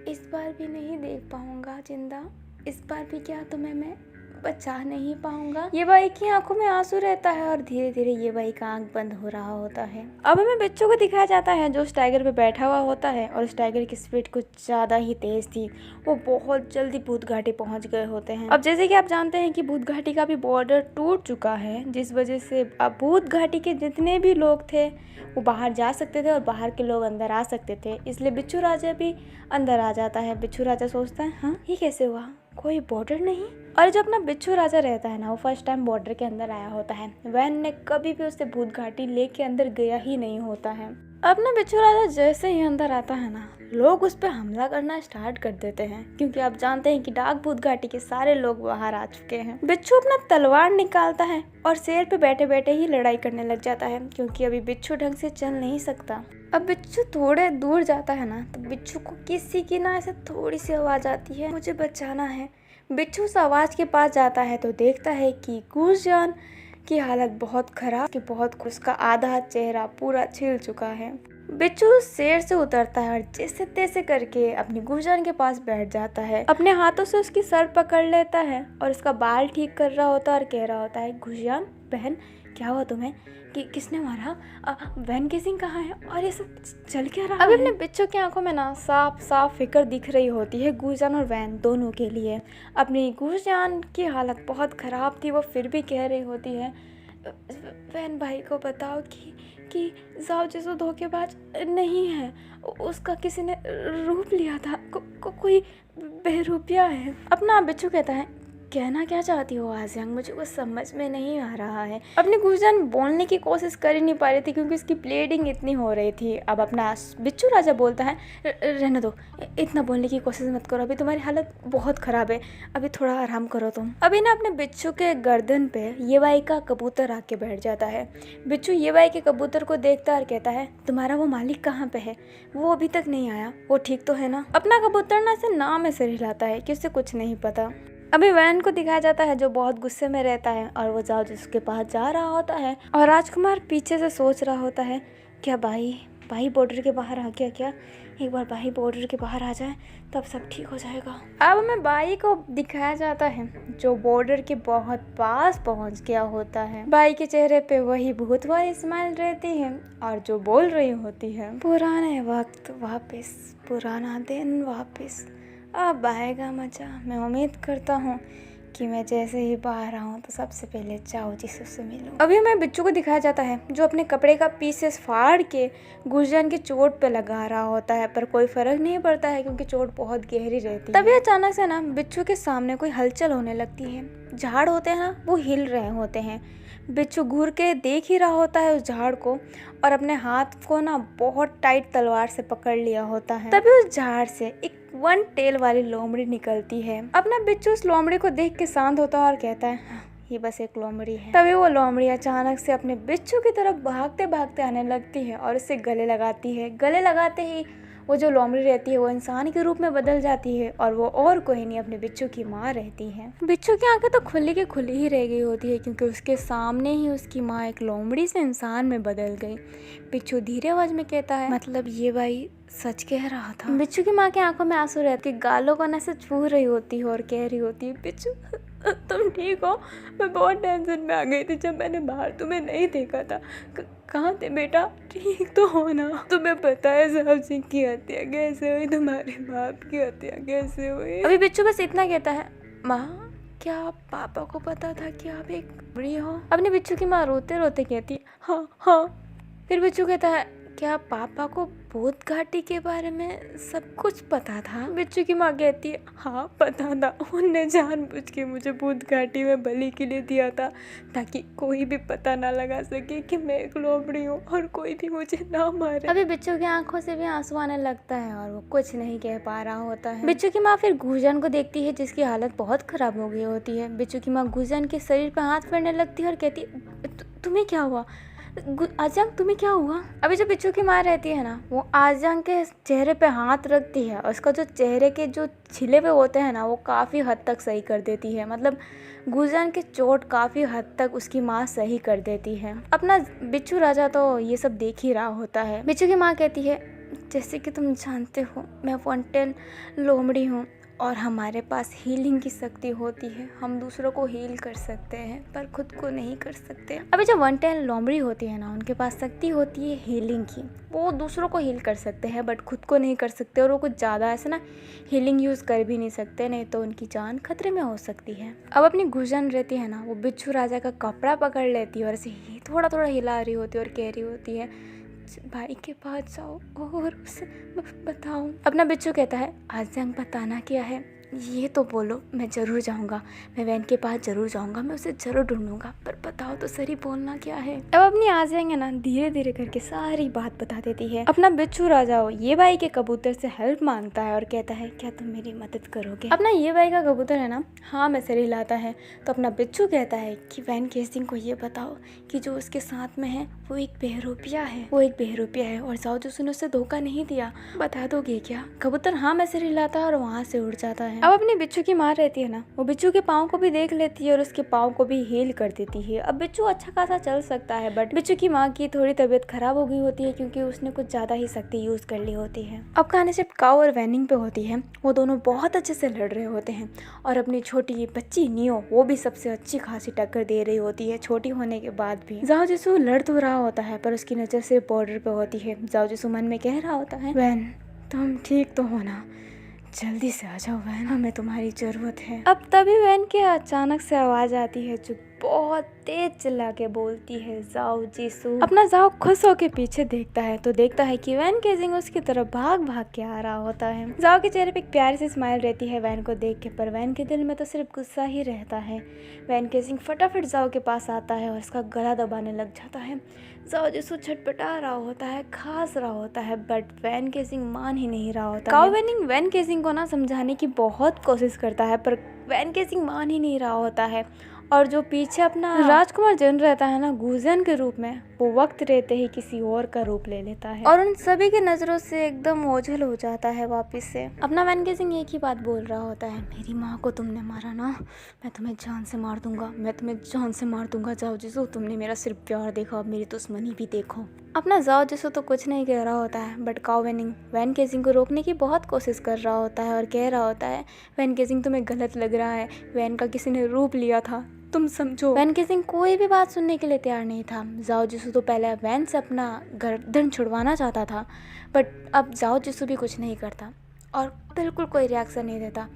इस बार भी नहीं देख पाऊंगा जिंदा, इस बार भी क्या तुम्हें मैं बचा नहीं पाऊंगा। ये भाई की आंखों में आंसू रहता है और धीरे धीरे ये भाई का आंख बंद हो रहा होता है। अब हमें बच्चों को दिखाया जाता है जो उस टाइगर पे बैठा हुआ होता है, और उस टाइगर की स्पीड कुछ ज़्यादा ही तेज़ थी। वो बहुत जल्दी भूत घाटी पहुंच गए होते हैं। अब जैसे कि आप जानते हैं कि भूत घाटी का भी बॉर्डर टूट चुका है, जिस वजह से अब भूत घाटी के जितने भी लोग थे वो बाहर जा सकते थे और बाहर के लोग अंदर आ सकते थे। इसलिए बिच्छू राजा भी अंदर आ जाता है। बिच्छू राजा सोचता है हाँ ये कैसे हुआ, कोई बॉर्डर नहीं। और जो अपना बिच्छू राजा रहता है ना, वो फर्स्ट टाइम बॉर्डर के अंदर आया होता है। वैन ने कभी भी उसे भूत घाटी लेके अंदर गया ही नहीं होता है। अब ना बिच्छू राजा जैसे ही अंदर आता है ना, लोग उस पर हमला करना स्टार्ट कर देते हैं, क्योंकि आप जानते हैं कि डाक भूत घाटी के सारे लोग बाहर आ चुके हैं। बिच्छू अपना तलवार निकालता है और शेर पे बैठे बैठे ही लड़ाई करने लग जाता है, क्योंकि अभी बिच्छू ढंग से चल नहीं सकता। अब बिच्छू थोड़े दूर जाता है ना, तो बिच्छू को किसी की ना ऐसे थोड़ी सी आवाज आती है मुझे बचाना है। बिच्छू उस आवाज के पास जाता है तो देखता है कि गूंजान की हालत बहुत खराब, कि बहुत उसका आधा चेहरा पूरा छिल चुका है। बिच्छू शेर से उतरता है और जैसे तैसे करके अपनी गूंजान के पास बैठ जाता है। अपने हाथों से उसकी सर पकड़ लेता है और उसका बाल ठीक कर रहा होता है और कह रहा होता है गूंजान बहन क्या हुआ तुम्हें, कि किसने मारा, वैन किसिंग कहाँ है और ये सब चल क्या रहा है। अभी अपने बिच्छू की आंखों में ना साफ साफ फिक्र दिख रही होती है गूंजान और वैन दोनों के लिए। अपनी गूंजान की हालत बहुत ख़राब थी, वो फिर भी कह रही होती है वैन भाई को बताओ कि जाओ जिसो धोखेबाज नहीं है, उसका किसी ने रूप लिया था, कोई बेरूपिया है। अपना बिच्छू कहता है कहना क्या चाहती हो आजियांग, मुझे कुछ समझ में नहीं आ रहा है। अपनी गूंजान बोलने की कोशिश कर ही नहीं पा रही थी क्योंकि उसकी ब्लीडिंग इतनी हो रही थी। अब अपना बिच्छू राजा बोलता है रहने दो, इतना बोलने की कोशिश मत करो, अभी तुम्हारी हालत बहुत ख़राब है, अभी थोड़ा आराम करो तुम। अभी ना अपने बिच्छू के गर्दन पे ये भाई का कबूतर आके बैठ जाता है। बिच्छू ये भाई के कबूतर को देखता है और कहता है तुम्हारा वो मालिक कहाँ पे है, वो अभी तक नहीं आया, वो ठीक तो है ना। अपना कबूतर ना ऐसे नाम ऐसे हिलाता है कि उसे कुछ नहीं पता। अभी वैन को दिखाया जाता है जो बहुत गुस्से में रहता है और वो जाओ जिसके पास जा रहा होता है, और राजकुमार पीछे से सोच रहा होता है क्या भाई बॉर्डर के बाहर आ गया क्या, एक बार भाई बॉर्डर के बाहर आ जाए तब सब ठीक हो जाएगा। अब हमें भाई को दिखाया जाता है जो बॉर्डर के बहुत पास पहुंच गया होता है। भाई के चेहरे पे वही भूत वाली स्माइल रहती है और जो बोल रही होती है पुराने वक्त वापस, पुराना दिन वापस, अब आएगा मजा। मैं उम्मीद करता हूँ कि मैं जैसे ही बाहर आऊँ तो सबसे पहले जाओ जिसू से मिलूं। अभी हमें बिच्छू को दिखाया जाता है जो अपने कपड़े का पीसेस फाड़ के गुर्जन की चोट पे लगा रहा होता है, पर कोई फर्क नहीं पड़ता है क्योंकि चोट बहुत गहरी रहती है। तभी अचानक से ना बिच्छू के सामने कोई हलचल होने लगती है। झाड़ होते हैं ना, वो हिल रहे होते हैं। बिच्छू घूर के देख ही रहा होता है उस झाड़ को और अपने हाथ को ना बहुत टाइट तलवार से पकड़ लिया होता है। तभी उस झाड़ से एक 1 टेल वाली लोमड़ी निकलती है। अपना बिच्छू उस लोमड़ी को देख के शांत होता है और कहता है, हाँ, ये बस एक लोमड़ी है। तभी वो लोमड़ी अचानक से अपने बिच्छू की तरफ भागते भागते आने लगती है और उसे गले लगाती है। गले लगाते ही वो जो लोमड़ी रहती है वो इंसान के रूप में बदल जाती है और वो और कोई नहीं अपने बिच्छू की माँ रहती है। बिच्छू की आंखें तो खुली की खुली ही रह गई होती है क्योंकि उसके सामने ही उसकी माँ एक लोमड़ी से इंसान में बदल गई। बिच्छू धीरे आवाज में कहता है, मतलब ये भाई सच कह रहा था। बिच्छू की माँ की आंखों में आंसू रहते, गालों को न से छू रही होती है और कह रही होती है, बिच्छू तुम ठीक हो? मैं बहुत टेंशन में आ गई थी जब मैंने बाहर तुम्हें नहीं देखा था। कहाँ थे बेटा? ठीक तो हो ना? तुम्हें पता है साहब सिंह की हत्या कैसे हुई? तुम्हारे बाप की हत्या कैसे हुई? अभी बिच्छू बस इतना कहता है, माँ क्या पापा को पता था कि आप एक बुढ़ी हो? अपने बिच्छू की माँ रोते रोते कहती, हाँ हाँ। फिर बिच्छू कहता है, क्या पापा को भूत घाटी के बारे में सब कुछ पता था? बिच्छू की माँ कहती है, हाँ पता था। उनने जानबूझ के मुझे भूत घाटी में बलि के लिए दिया था ताकि कोई भी पता ना लगा सके कि मैं एक लोमड़ी हूँ और कोई भी मुझे ना मारे। अभी बिच्छू की आंखों से भी आंसू आने लगता है और वो कुछ नहीं कह पा रहा होता है। बिच्छू की माँ फिर गुर्जन को देखती है जिसकी हालत बहुत खराब हो गई होती है। बिच्छू की माँ गुर्जन के शरीर पर हाथ फेरने लगती है और कहती, तुम्हें क्या हुआ? आजंग तुम्हें क्या हुआ? अभी जो बिच्छू की माँ रहती है ना, वो आजंग के चेहरे पे हाथ रखती है और उसका जो चेहरे के जो छिले हुए होते हैं ना, वो काफ़ी हद तक सही कर देती है। मतलब गुर्जन की चोट काफ़ी हद तक उसकी माँ सही कर देती है। अपना बिच्छू राजा तो ये सब देख ही रहा होता है। बिच्छू की माँ कहती है, जैसे कि तुम जानते हो मैं 1 टेल लोमड़ी हूँ और हमारे पास हीलिंग की शक्ति होती है। हम दूसरों को हील कर सकते हैं पर खुद को नहीं कर सकते। अभी जो 1 टेल लोमड़ी होती है ना, उनके पास शक्ति होती है हीलिंग की। वो दूसरों को हील कर सकते हैं बट खुद को नहीं कर सकते और वो कुछ ज़्यादा ऐसे ना हीलिंग यूज़ कर भी नहीं सकते, नहीं तो उनकी जान खतरे में हो सकती है। अब अपनी गुर्जन रहती है ना, वो बिच्छू राजा का कपड़ा पकड़ लेती है और ऐसे थोड़ा थोड़ा हिला रही होती है और कह रही होती है, भाई के पास जाओ और उसे बताओ। अपना बिच्छू कहता है, आजंग बताना क्या है ये तो बोलो, मैं ज़रूर जाऊंगा, मैं वैन के पास ज़रूर जाऊंगा, मैं उसे ज़रूर ढूंढूंगा, पर बताओ तो सही बोलना क्या है। अब अपनी आजंग है ना धीरे धीरे करके सारी बात बता देती है। अपना बिच्छू राजा हो ये भाई के कबूतर से हेल्प मांगता है और कहता है, क्या तुम मेरी मदद करोगे? अपना ये भाई का कबूतर है ना, हाँ में सिर हिलाता है। तो अपना बिच्छू कहता है कि वैन केसिंग को ये बताओ कि जो उसके साथ में है वो एक बहरूपिया है, वो एक बहरूपिया है और जाओ जो सुनो उसे धोखा नहीं दिया, बता दोगे क्या? कबूतर हाँ में सिर हिलाता है और वहाँ से उड़ जाता है। अब अपनी बिच्छू की माँ रहती है ना, वो बिच्छू के पाँव को भी देख लेती है और उसके पाँव को भी हील कर देती है। अब बिच्छू अच्छा खासा चल सकता है बट बिच्छू की माँ की थोड़ी तबीयत खराब हो गई होती है क्योंकि उसने कुछ ज़्यादा ही शक्ति यूज कर ली होती है। अब कहानी सिर्फ काऊ और वैनिंग पे होती है। वो दोनों बहुत अच्छे से लड़ रहे होते हैं और अपनी छोटी बच्ची नियो वो भी सबसे अच्छी खासी टक्कर दे रही होती है। छोटी होने के बाद भी जाओ जिसू लड़ तो रहा होता है पर उसकी नज़र सिर्फ बॉर्डर पे होती है। जाओ जिसू मन में कह रहा होता है, वैन तुम ठीक तो हो ना? जल्दी से आ जाओ वैन, हमें तुम्हारी जरूरत है। अब तभी वैन के अचानक से आवाज आती है जो बहुत तेज चिल्ला के बोलती है, जाओ जीसू। अपना जाओ खुश होके पीछे देखता है तो देखता है कि वैन केजिंग उसकी तरफ भाग भाग के आ रहा होता है। जाओ के चेहरे पे एक प्यारी सी स्माइल रहती है वैन को देख के, पर वैन के दिल में तो सिर्फ गुस्सा ही रहता है। वैन केजिंग फटाफट जाओ के पास आता है और उसका गला दबाने लग जाता है। जाओ जिसू छटपटा रहा होता है, खास रहा होता है बट वैन केजिंग मान ही नहीं रहा होता। काऊ वैनिंग वैन केजिंग को ना समझाने की बहुत कोशिश करता है पर वैन केजिंग मान ही नहीं रहा होता है। और जो पीछे अपना राजकुमार जन रहता है ना गुर्जन के रूप में, वो वक्त रहते ही किसी और का रूप ले लेता है और उन सभी की नजरों से एकदम ओझल हो जाता है वापस से। अपना वैन केजिंग एक ही बात बोल रहा होता है, मेरी माँ को तुमने मारा ना, मैं तुम्हें जान से मार दूंगा, मैं तुम्हें जान से मार दूंगा। जाओ जिसू तुमने मेरा सिर्फ प्यार देखा, अब मेरी दुश्मनी भी देखो। अपना जाओ जिसू तो कुछ नहीं कह रहा होता है बट काऊ वैनिंग वैन केजिंग को रोकने की बहुत कोशिश कर रहा होता है और कह रहा होता है, वैन केजिंग तुम्हें गलत लग रहा है, वैन का किसी ने रूप लिया था, तुम समझो। वैन केजिंग कोई भी बात सुनने के लिए तैयार नहीं था। जाओ जिसू तो पहले वैन से अपना गर्दन छुड़वाना चाहता था बट अब जाओ जिसू भी कुछ नहीं करता और बिल्कुल कोई रिएक्शन नहीं देता,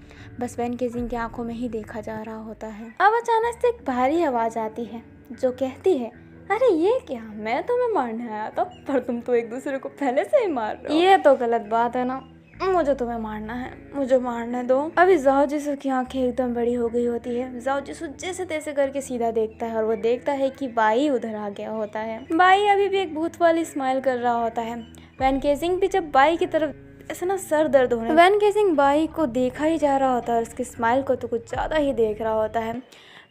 बस वैन केजिंग की आंखों में ही देखा जा रहा होता है। अब अचानक से एक भारी आवाज़ आती है जो कहती है, अरे ये क्या, मैं तुम्हें मारने आया था पर तुम तो एक दूसरे को पहले से ही मार रहे हो। ये तो गलत बात है ना, मुझे तुम्हें मारना है, मुझे मारने दो। अभी जाओ जिसू की आंखें एकदम बड़ी हो गई होती है। जाओ जिसू जैसे तैसे करके सीधा देखता है और वो देखता है कि बाई उधर आ गया होता है। बाई अभी भी एक भूत वाली स्माइल कर रहा होता है। वैन केजिंग भी जब बाई की तरफ ऐसा ना सर दर्द होने, वैन केजिंग बाई को देखा ही जा रहा होता है और उसकी स्माइल को तो कुछ ज़्यादा ही देख रहा होता है।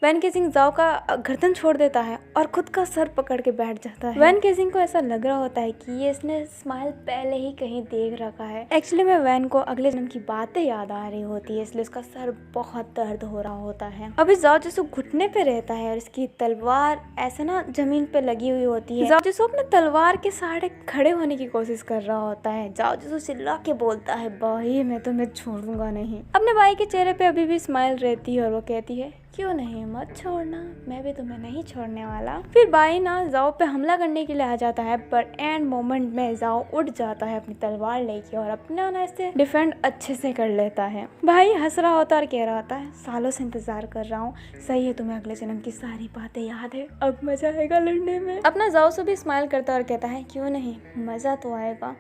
वैन केजिंग जाओ का गर्दन छोड़ देता है और खुद का सर पकड़ के बैठ जाता है। वैन केजिंग को ऐसा लग रहा होता है कि ये इसने स्माइल पहले ही कहीं देख रखा है। एक्चुअली में वैन को अगले जन्म की बातें याद आ रही होती है, इसलिए उसका सर बहुत दर्द हो रहा होता है। अभी जाओ जिसू घुटने पे रहता है और इसकी तलवार ऐसे ना जमीन पे लगी हुई होती है। जाओ जिसू अपने तलवार के सहारे खड़े होने की कोशिश कर रहा होता है। जाओ जिसू चिल्ला के बोलता है, भाई मैं तुम्हें छोड़ूंगा नहीं। अपने भाई के चेहरे पे अभी भी स्माइल रहती है और वो कहती है, क्यों नहीं, मत छोड़ना, मैं भी तुम्हें नहीं छोड़ने वाला। फिर बाई ना जाओ पे हमला करने के लिए आ जाता है, पर एंड मोमेंट में जाओ उठ जाता है अपनी तलवार लेके और अपना ना ऐसे डिफेंड अच्छे से कर लेता है। भाई हंस रहा होता है और कह रहा होता है, सालों से इंतजार कर रहा हूँ, सही है तुम्हें अगले जन्म की सारी बातें याद है, अब मजा आएगा लड़ने में। अपना जाओ से भी स्माइल करता और कहता है, क्यों नहीं, मजा तो आएगा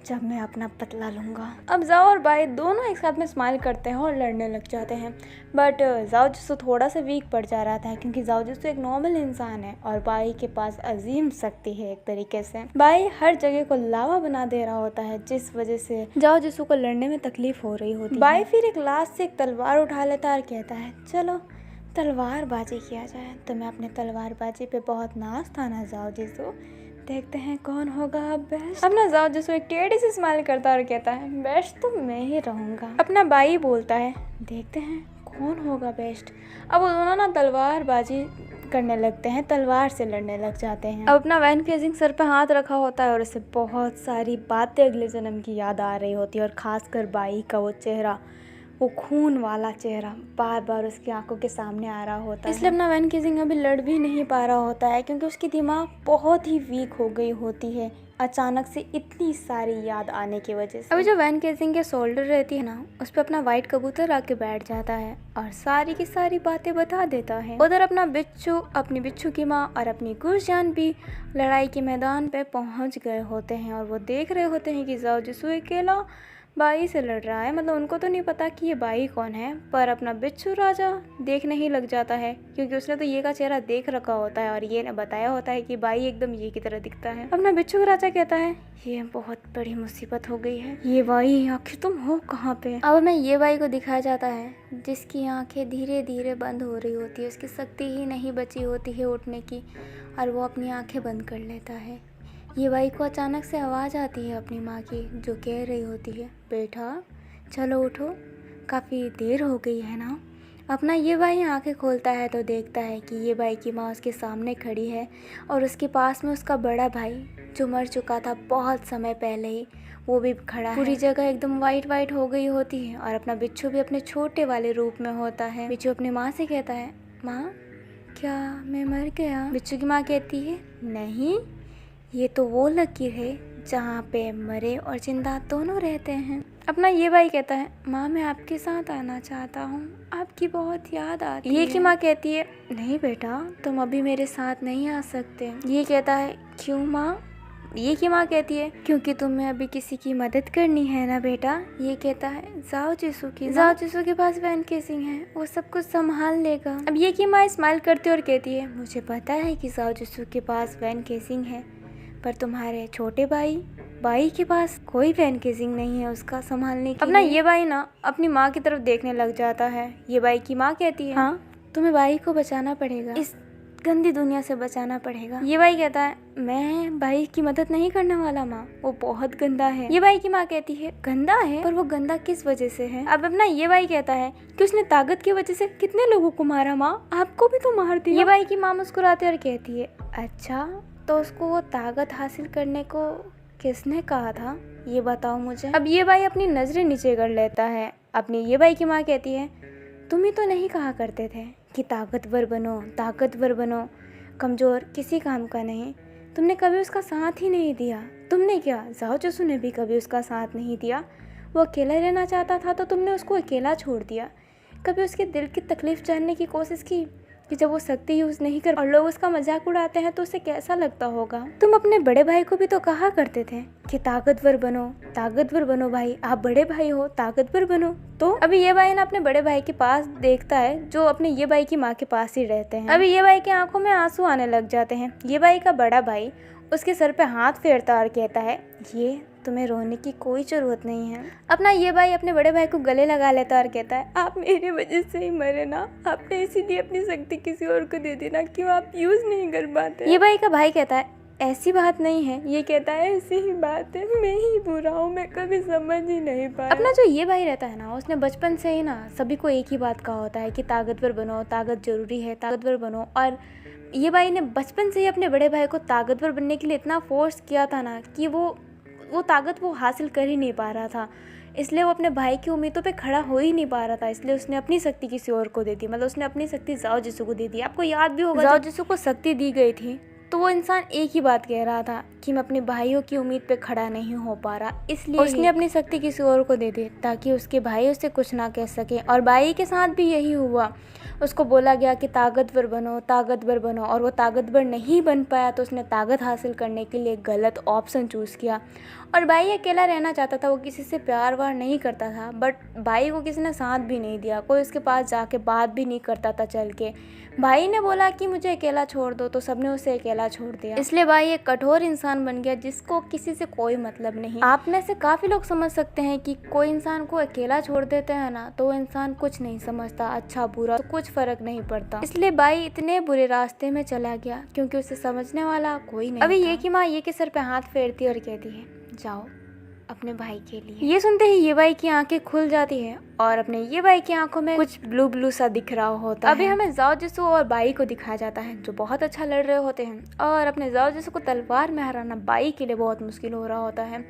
जब मैं अपना बदला लूंगा। अब जाओ और बाई दोनों एक साथ में स्माइल करते हैं और लड़ने लग जाते हैं। बट जाओ जिसू थोड़ा सा वीक पड़ जा रहा था क्योंकि जाओ जिसू एक नॉर्मल इंसान है और बाई के पास अजीम शक्ति है। एक तरीके से बाई हर जगह को लावा बना दे रहा होता है, जिस वजह से जाओ जिसू को लड़ने में तकलीफ हो रही होती है। बाई फिर एक लास्ट से एक तलवार उठा लेता है और कहता है, चलो तलवारबाजी किया जाए। तो मैं अपने तलवारबाजी पे बहुत नाज था ना जाओ जिसू, देखते हैं कौन होगा बेस्ट। अपना जाओ जिसको एक टेढ़ी से स्माइल करता और कहता है, बेस्ट तो मैं ही रहूंगा। अपना बाई बोलता है, देखते हैं कौन होगा बेस्ट। अब वो दोनों ना तलवारबाजी करने लगते हैं, तलवार से लड़ने लग जाते हैं। अब अपना वैन केजिंग सर पे हाथ रखा होता है और उसे बहुत सारी बातें अगले जन्म की याद आ रही होती है और खासकर बाई का वो चेहरा, वो खून वाला चेहरा बार बार उसकी आंखों के सामने आ रहा होता है। इसलिए अपना वैन केजिंग अभी लड़ भी नहीं पा रहा होता है क्योंकि उसकी दिमाग बहुत ही वीक हो गई होती है अचानक से इतनी सारी याद आने की वजह से। अभी जो वैन केजिंग के शोल्डर रहती है ना, उस पर अपना वाइट कबूतर आके बैठ जाता है और सारी की सारी बातें बता देता है। उधर अपना बिच्छू, अपनी बिच्छू की माँ और अपनी गुरजान भी लड़ाई के मैदान पे पहुंच गए होते हैं और वो देख रहे होते हैं कि जाओ जिसू अकेला बाई से लड़ रहा है। मतलब उनको तो नहीं पता कि ये बाई कौन है, पर अपना बिच्छू राजा देखने ही लग जाता है क्योंकि उसने तो ये का चेहरा देख रखा होता है और ये ने बताया होता है कि बाई एकदम ये की तरह दिखता है। अपना बिच्छू राजा कहता है, ये बहुत बड़ी मुसीबत हो गई है, ये बाई आखिर तुम हो कहाँ पे। अब हमें ये बाई को दिखाया जाता है जिसकी आंखें धीरे धीरे बंद हो रही होती है, उसकी शक्ति ही नहीं बची होती है उठने की और वो अपनी आंखें बंद कर लेता है। ये बाई को अचानक से आवाज़ आती है अपनी माँ की, जो कह रही होती है, बेटा चलो उठो, काफ़ी देर हो गई है ना। अपना ये बाई आंखें खोलता है तो देखता है कि ये बाई की माँ उसके सामने खड़ी है और उसके पास में उसका बड़ा भाई जो मर चुका था बहुत समय पहले ही, वो भी खड़ा है। पूरी जगह एकदम वाइट वाइट हो गई होती है और अपना बिच्छू भी अपने छोटे वाले रूप में होता है। बिच्छू अपनी माँ से कहता है, माँ क्या मैं मर गया। बिच्छू की माँ कहती है, नहीं, ये तो वो लकीर है जहाँ पे मरे और जिंदा दोनों रहते हैं। अपना ये भाई कहता है, माँ मैं आपके साथ आना चाहता हूँ, आपकी बहुत याद आती है। ये की माँ कहती है, नहीं बेटा तुम अभी मेरे साथ नहीं आ सकते। ये कहता है, क्यों माँ। ये की माँ कहती है, क्योंकि तुम्हें अभी किसी की मदद करनी है ना बेटा। ये कहता है, जाओ जिसू के पास वैन केजिंग है, वो सब कुछ संभाल लेगा। अब ये की माँ स्माइल करती और कहती है, मुझे पता है कि जाओ जिसू के पास वैन केजिंग है, पर तुम्हारे छोटे बाई के पास कोई वैन केजिंग नहीं है उसका संभालने के लिए। अपना ये बाई ना अपनी माँ की तरफ देखने लग जाता है। ये बाई की माँ कहती है, हाँ तुम्हें बाई को बचाना पड़ेगा, इस गंदी दुनिया से बचाना पड़ेगा। ये बाई कहता है, मैं बाई की मदद नहीं करने वाला माँ, वो बहुत गंदा है। ये बाई की माँ कहती है, गंदा है, पर वो गंदा किस वजह से है। अब अपना ये बाई कहता है कि उसने ताकत की वजह से कितने लोगों को मारा माँ, आपको भी तो मार दिया। ये बाई की माँ मुस्कुराते और कहती है, अच्छा तो उसको वो ताकत हासिल करने को किसने कहा था, ये बताओ मुझे। अब ये भाई अपनी नजरें नीचे कर लेता है। अपनी ये भाई की माँ कहती है, तुम ही तो नहीं कहा करते थे कि ताकतवर बनो, कमज़ोर किसी काम का नहीं। तुमने कभी उसका साथ ही नहीं दिया। तुमने क्या, जाओ जिसू ने भी कभी उसका साथ नहीं दिया। वो अकेला रहना चाहता था तो तुमने उसको अकेला छोड़ दिया। कभी उसके दिल की तकलीफ जानने की कोशिश की कि जब वो शक्ति यूज़ नहीं कर और लोग उसका मजाक उड़ाते हैं तो उसे कैसा लगता होगा। तुम अपने बड़े भाई को भी तो कहा करते थे कि ताकतवर बनो भाई, आप बड़े भाई हो, ताकतवर बनो। तो अभी ये भाई ना अपने बड़े भाई के पास देखता है जो अपने ये भाई की माँ के पास ही रहते हैं। अभी ये भाई की आंखों में आंसू आने लग जाते हैं। ये भाई का बड़ा भाई उसके सर पे हाथ फेरता और कहता है, ये तुम्हें रोने की कोई ज़रूरत नहीं है। अपना ये भाई अपने बड़े भाई को गले लगा लेता और कहता है, आप मेरी वजह से ही मरे ना, आपने इसीलिए अपनी शक्ति किसी और को दे दी ना, क्यों आप यूज़ नहीं कर पाते। ये भाई का भाई कहता है, ऐसी बात नहीं है। ये कहता है, ऐसी ही बात है, मैं ही बुरा हूँ, मैं कभी समझ ही नहीं पाया। अपना जो ये भाई रहता है ना, उसने बचपन से ही ना सभी को एक ही बात कहा होता है कि ताकतवर बनो, ताकत जरूरी है, ताकतवर बनो। और ये भाई ने बचपन से ही अपने बड़े भाई को ताकतवर बनने के लिए इतना फोर्स किया था ना कि वो ताकत वो हासिल कर ही नहीं पा रहा था। इसलिए वो अपने भाई की उम्मीदों पे खड़ा हो ही नहीं पा रहा था। इसलिए उसने अपनी शक्ति किसी और को दे दी, मतलब उसने अपनी शक्ति जाओ जिसू को दे दी। आपको याद भी होगा जाओ जिसू को शक्ति दी गई थी तो वो इंसान एक ही बात कह रहा था कि मैं अपने भाइयों की उम्मीद पे खड़ा नहीं हो पा रहा, इसलिए उसने अपनी शक्ति किसी और को दे दी ताकि उसके भाई उससे कुछ ना कह सके। और भाई के साथ भी यही हुआ। उसको बोला गया कि ताकतवर बनो और वो ताकतवर नहीं बन पाया तो उसने ताकत हासिल करने के लिए गलत ऑप्शन चूज़ किया। और भाई अकेला रहना चाहता था, वो किसी से प्यार वार नहीं करता था, बट भाई को किसी ने साथ भी नहीं दिया, कोई उसके पास जाके बात भी नहीं करता था चल के। भाई ने बोला कि मुझे अकेला छोड़ दो तो सबने उसे अकेला छोड़ दिया। इसलिए भाई एक कठोर इंसान बन गया जिसको किसी से कोई मतलब नहीं। आप में से काफ़ी लोग समझ सकते हैं कि कोई इंसान को अकेला छोड़ देते हैं ना तो वो इंसान कुछ नहीं समझता, अच्छा बुरा तो कुछ फर्क नहीं पड़ता। इसलिए भाई इतने बुरे रास्ते में चला गया क्योंकि उसे समझने वाला कोई नहीं। अभी ये की माँ ये के सर पे हाथ फेरती और कहती है, जाओ अपने भाई के लिए। ये सुनते ही ये भाई की आंखें खुल जाती है और अपने ये भाई की आंखों में कुछ ब्लू ब्लू सा दिख रहा होता है। अभी हमें जाओ जिसू और बाई को दिखाया जाता है जो बहुत अच्छा लड़ रहे होते हैं और अपने जाओ जिसू को तलवार में हराना बाई के लिए बहुत मुश्किल हो रहा होता है।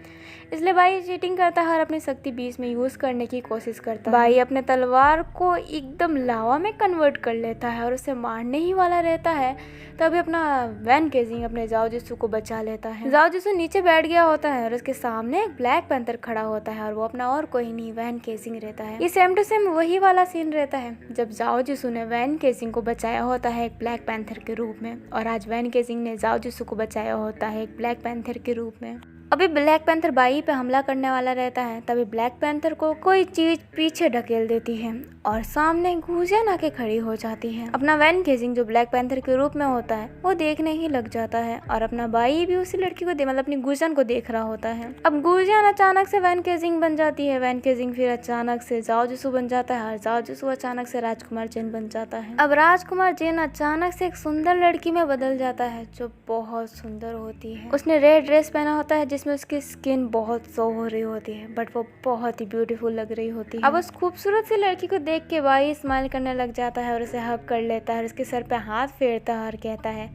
इसलिए बाई चीटिंग करता है और अपनी शक्ति बीच में यूज करने की कोशिश करता है। बाई अपने तलवार को एकदम लावा में कन्वर्ट कर लेता है और उसे मारने ही वाला रहता है तभी अपना वैन केजिंग अपने जाओ जिसू को बचा लेता है। जाओ जिसू नीचे बैठ गया होता है और उसके सामने एक ब्लैक पैंथर खड़ा होता है और वो अपना और कोई नहीं वैन केजिंग रहता है। ये सेम टू सेम वही वाला सीन रहता है जब जाओ जिसू ने वैन केजिंग को बचाया होता है एक ब्लैक पैंथर के रूप में और आज वैन केजिंग ने जाओ जिसू को बचाया होता है एक ब्लैक पैंथर के रूप में। अभी ब्लैक पैंथर बाई पे हमला करने वाला रहता है तभी ब्लैक पैंथर को कोई चीज पीछे ढकेल देती है और सामने गुजियन आके खड़ी हो जाती है। अपना वैन केजिंग जो ब्लैक पैंथर के रूप में होता है वो देखने ही लग जाता है और अपना बाई भी उसी लड़की को मतलब अपनी गुजियन को देख रहा होता है। अब गुजियन अचानक से वैन केजिंग बन जाती है, वैन केजिंग फिर अचानक से जाओ जिसू बन जाता है और जाओ जिसू अचानक से राजकुमार जेन बन जाता है। अब राजकुमार जेन अचानक से एक सुंदर लड़की में बदल जाता है जो बहुत सुंदर होती है। उसने रेड ड्रेस पहना होता है जिसमें उसकी स्किन बहुत शो हो रही होती है बट वो बहुत ही ब्यूटीफुल लग रही होती है। अब उस खूबसूरत सी लड़की को देख के बाई स्माइल करने लग जाता है और उसे हग कर लेता है और उसके सर पे हाथ फेरता है और कहता है,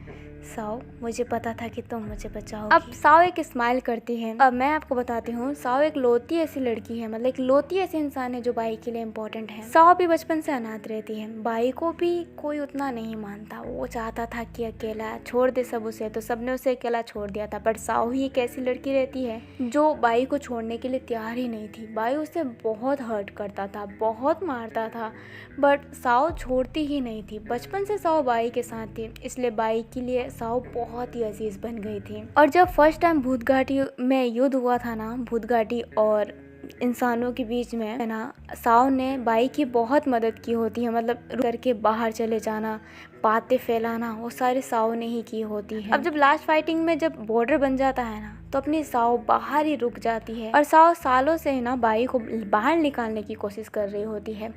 साओ मुझे पता था कि तुम मुझे बचाओगी। अब साओ एक स्माइल करती है। अब मैं आपको बताती हूँ, साओ एक लोती ऐसी लड़की है, मतलब एक लोती ऐसी इंसान है जो बाई के लिए इम्पोर्टेंट है। साओ भी बचपन से अनाथ रहती है, बाई को भी कोई उतना नहीं मानता, वो चाहता था कि अकेला छोड़ दे सब उसे, तो सबने उसे अकेला छोड़ दिया था। बट साओ ही एक ऐसी लड़की रहती है जो बाई को छोड़ने के लिए तैयार ही नहीं थी। बाई उसे बहुत हर्ट करता था, बहुत मारता था, बट साओ छोड़ती ही नहीं थी। बचपन से साओ बाई के साथ थी, इसलिए बाई के लिए साओ बहुत ही अजीज बन गई थी। और जब फर्स्ट टाइम भूत घाटी में युद्ध हुआ था ना, भूत घाटी और इंसानों के बीच में है ना, साओ ने बाई की बहुत मदद की होती है, मतलब करके बाहर चले जाना, बातें फैलाना, वो सारी साओ ने ही की होती है। अब जब लास्ट फाइटिंग में जब बॉर्डर बन जाता है ना तो अपनी साओ बाहर ही रुक जाती है और साओ सालों से है ना बाई को बाहर निकालने की कोशिश कर रही होती है।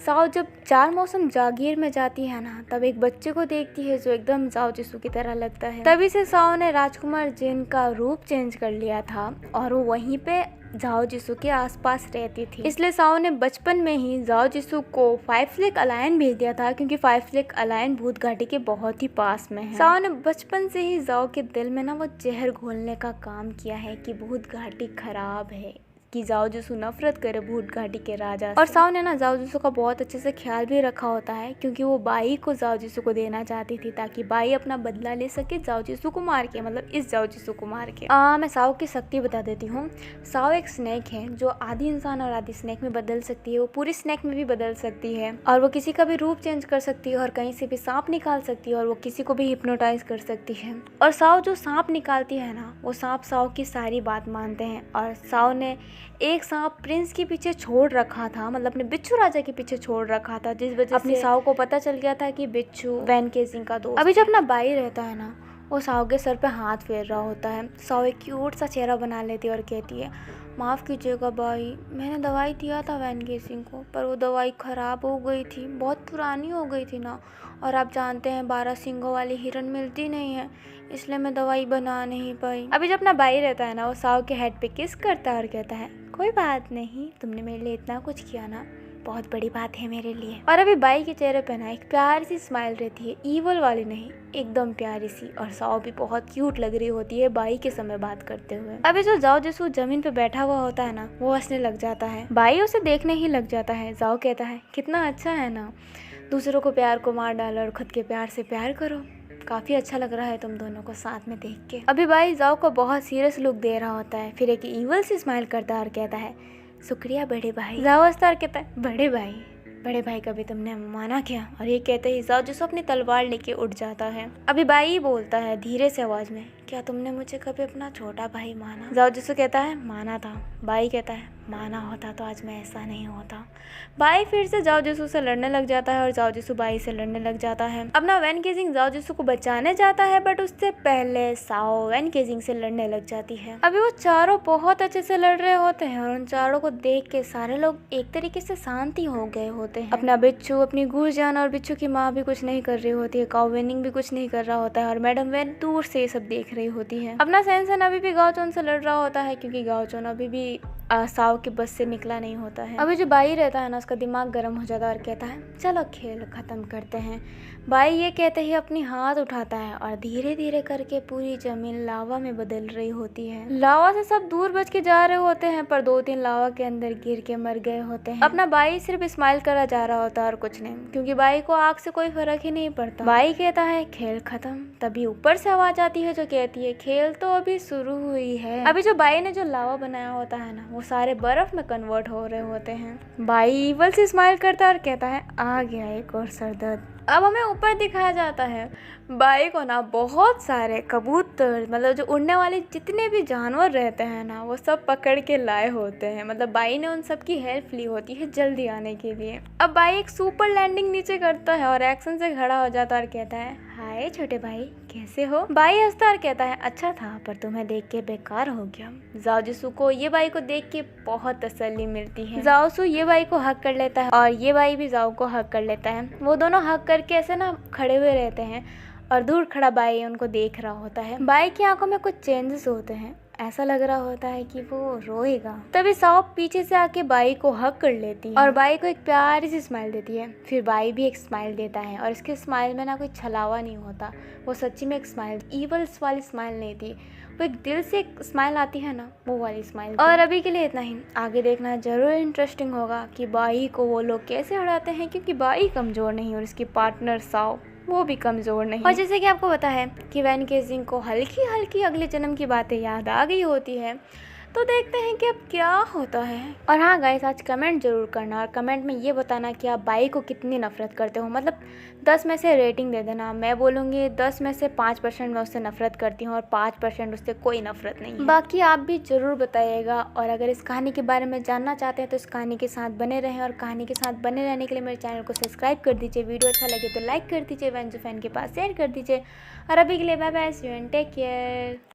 साओ जब चार मौसम जागीर में जाती है ना तब एक बच्चे को देखती है जो एकदम जाओ जिसू की तरह लगता है। तभी से साओ ने राजकुमार जेन का रूप चेंज कर लिया था और वो वहीं पे जाओ जिसू के आसपास रहती थी। इसलिए साओ ने बचपन में ही जाओ जिसू को 5 लेक अलायन भेज दिया था क्योंकि 5 लेक अलायन भूत घाटी के बहुत ही पास में है। साओ ने बचपन से ही जाओ के दिल में ना वो जहर घोलने का काम किया है कि भूत घाटी खराब है, कि जाओ जिसु नफरत करे भूत घाटी के राजा से। और साओ ने ना जाओ जिसु का बहुत अच्छे से ख्याल भी रखा होता है, क्योंकि वो बाई को जाओ जिसु को देना चाहती थी ताकि बाई अपना बदला ले सके जाओ जिसु को मार के, मतलब इस जाओ जिसु को मार के। मैं साओ की शक्ति बता देती हूँ। साओ एक स्नेक है जो आधी इंसान और आधी स्नेक में बदल सकती है। वो पूरी स्नेक में भी बदल सकती है और वो किसी का भी रूप चेंज कर सकती है और कहीं से भी सांप निकाल सकती है और वो किसी को भी हिप्नोटाइज कर सकती है। और साओ जो सांप निकालती है ना, वो सांप साओ की सारी बात मानते हैं। और साओ ने एक सांप प्रिंस के पीछे छोड़ रखा था, मतलब अपने बिच्छू राजा के पीछे छोड़ रखा था, जिस वजह से साओ को पता चल गया था कि बिच्छू वैन केजिंग का दोस्त। अभी जब अपना बाई रहता है ना, वो साओ के सर पे हाथ फेर रहा होता है। साओ एक क्यूट सा चेहरा बना लेती है और कहती है, माफ़ कीजिएगा बाई, मैंने दवाई दिया था वैन केजिंग को, पर वो दवाई ख़राब हो गई थी, बहुत पुरानी हो गई थी ना, और आप जानते हैं 12 सींगों वाली हिरन मिलती नहीं है, इसलिए मैं दवाई बना नहीं पाई। अभी जब अपना बाई रहता है ना, वो साओ के हेड पे किस करता है और कहता है, कोई बात नहीं, तुमने मेरे लिए इतना कुछ किया ना, बहुत बड़ी बात है मेरे लिए। और अभी बाई के चेहरे पे ना एक प्यारी सी स्माइल रहती है, ईवल वाली नहीं, एकदम प्यारी सी। और साओ भी बहुत क्यूट लग रही होती है बाई के समय बात करते हुए। अभी जो जाओ जिसु जमीन पे बैठा हुआ होता है ना, वो हंसने लग जाता है। बाई उसे देखने ही लग जाता है। जाओ कहता है, कितना अच्छा है ना, दूसरों को प्यार को मार डालो और खुद के प्यार से प्यार करो, काफ़ी अच्छा लग रहा है तुम दोनों को साथ में देख के। अभी बाई जाओ को बहुत सीरियस लुक दे रहा होता है, फिर एक ईवल सी स्माइल करता है और कहता है, शुक्रिया बड़े भाई। जाओ हंसता और कहता है, बड़े भाई का भी तुमने माना क्या? और ये कहते ही जाओ जिसु अपनी तलवार लेके उठ जाता है। अभी बाई बोलता है धीरे से आवाज में, क्या तुमने मुझे कभी अपना छोटा भाई माना? जाओ जिसु कहता है, माना था। बाई कहता है, माना होता तो आज मैं ऐसा नहीं होता। बाई फिर से जाओ जिसु से लड़ने लग जाता है और जाओ जिसु बाई से लड़ने लग जाता है। अपना वैन केजिंग जाओ जिसु को बचाने जाता है, बट उससे पहले साओ वैन केजिंग से लड़ने लग जाती है। अभी वो चारों बहुत अच्छे से लड़ रहे होते हैं और उन चारों को देख के सारे लोग एक तरीके से शांति हो गए होते हैं। अपना बिच्छू, अपनी गुरजान और बिच्छू की माँ भी कुछ नहीं कर रही होती है, काऊ वेनिंग भी कुछ नहीं कर रहा होता है और मैडम वैन दूर से ये सब देख रही होती है। अपना सैनसन अभी भी गाओचोन से लड़ रहा होता है, क्योंकि गाओचोन अभी भी साओ के बस से निकला नहीं होता है। अभी जो बाई रहता है ना, उसका दिमाग गर्म हो जाता है और कहता है, चलो खेल खत्म करते हैं। बाई ये कहते ही अपनी हाथ उठाता है और धीरे धीरे करके पूरी जमीन लावा में बदल रही होती है। लावा से सब दूर बच के जा रहे होते हैं, पर 2-3 लावा के अंदर गिर के मर गए होते हैं। अपना बाई सिर्फ स्माइल करा जा रहा होता है और कुछ नहीं, क्योंकि बाई को आग से कोई फर्क ही नहीं पड़ता। बाई कहता है, खेल खत्म। तभी ऊपर से आवाज आती है जो कहती है, खेल तो अभी शुरू हुई है। अभी जो बाई ने जो लावा बनाया होता है ना, वो सारे बर्फ में कन्वर्ट हो रहे होते हैं। बाई ईवल से स्माइल करता है और कहता है, आ गया एक और सरदर्द। अब हमें ऊपर दिखाया जाता है बाई को ना बहुत सारे कबूतर, मतलब जो उड़ने वाले जितने भी जानवर रहते हैं ना, वो सब पकड़ के लाए होते हैं। मतलब बाई ने उन सब की हेल्प ली होती है जल्दी आने के लिए। अब बाई एक सुपर लैंडिंग नीचे करता है और एक्शन से खड़ा हो जाता है और कहता है, हाय छोटे भाई, कैसे हो? बाई हंसता और कहता है, अच्छा था, पर तुम्हें देख के बेकार हो गया। जाओ जिसु को ये बाई को देख के बहुत तसल्ली मिलती है। जाओ सु ये बाई को हक कर लेता है और ये बाई भी जाओ को हक कर लेता है। वो दोनों हक करके ऐसे ना खड़े हुए रहते हैं और दूर खड़ा बाई उनको देख रहा होता है। बाई की आंखों में कुछ चेंजेस होते हैं, ऐसा लग रहा होता है कि वो रोएगा। तभी साओ पीछे से आके बाई को हक कर लेती है और बाई को एक प्यारी सी स्माइल देती है। फिर बाई भी एक स्माइल देता है और इसके स्माइल में ना कोई छलावा नहीं होता, वो सच्ची में एक स्माइल, ईवल्स वाली स्माइल नहीं थी, वो एक दिल से एक स्माइल आती है ना, वो वाली स्माइल। और अभी के लिए इतना ही, आगे देखना जरूर इंटरेस्टिंग होगा कि बाई को वो लोग कैसे हराते हैं, क्योंकि बाई कमज़ोर नहीं और इसकी पार्टनर साओ वो भी कमज़ोर नहीं। और जैसे कि आपको पता है कि वैन केजिंग को हल्की हल्की अगले जन्म की बातें याद आ गई होती है, तो देखते हैं कि अब क्या होता है। और हाँ गाइस, आज कमेंट जरूर करना और कमेंट में ये बताना कि आप बाई को कितनी नफरत करते हो, मतलब 10 में से रेटिंग दे देना। मैं बोलूँगी 10 में से 5% मैं उससे नफरत करती हूँ और 5% उससे कोई नफरत नहीं है। बाकी आप भी ज़रूर बताइएगा। और अगर इस कहानी के बारे में जानना चाहते हैं तो इस कहानी के साथ बने रहें, और कहानी के साथ बने रहने के लिए मेरे चैनल को सब्सक्राइब कर दीजिए। वीडियो अच्छा लगे तो लाइक कर दीजिए, वेंजू फैन के पास शेयर कर दीजिए। और अभी के लिए bye bye, see you and take care.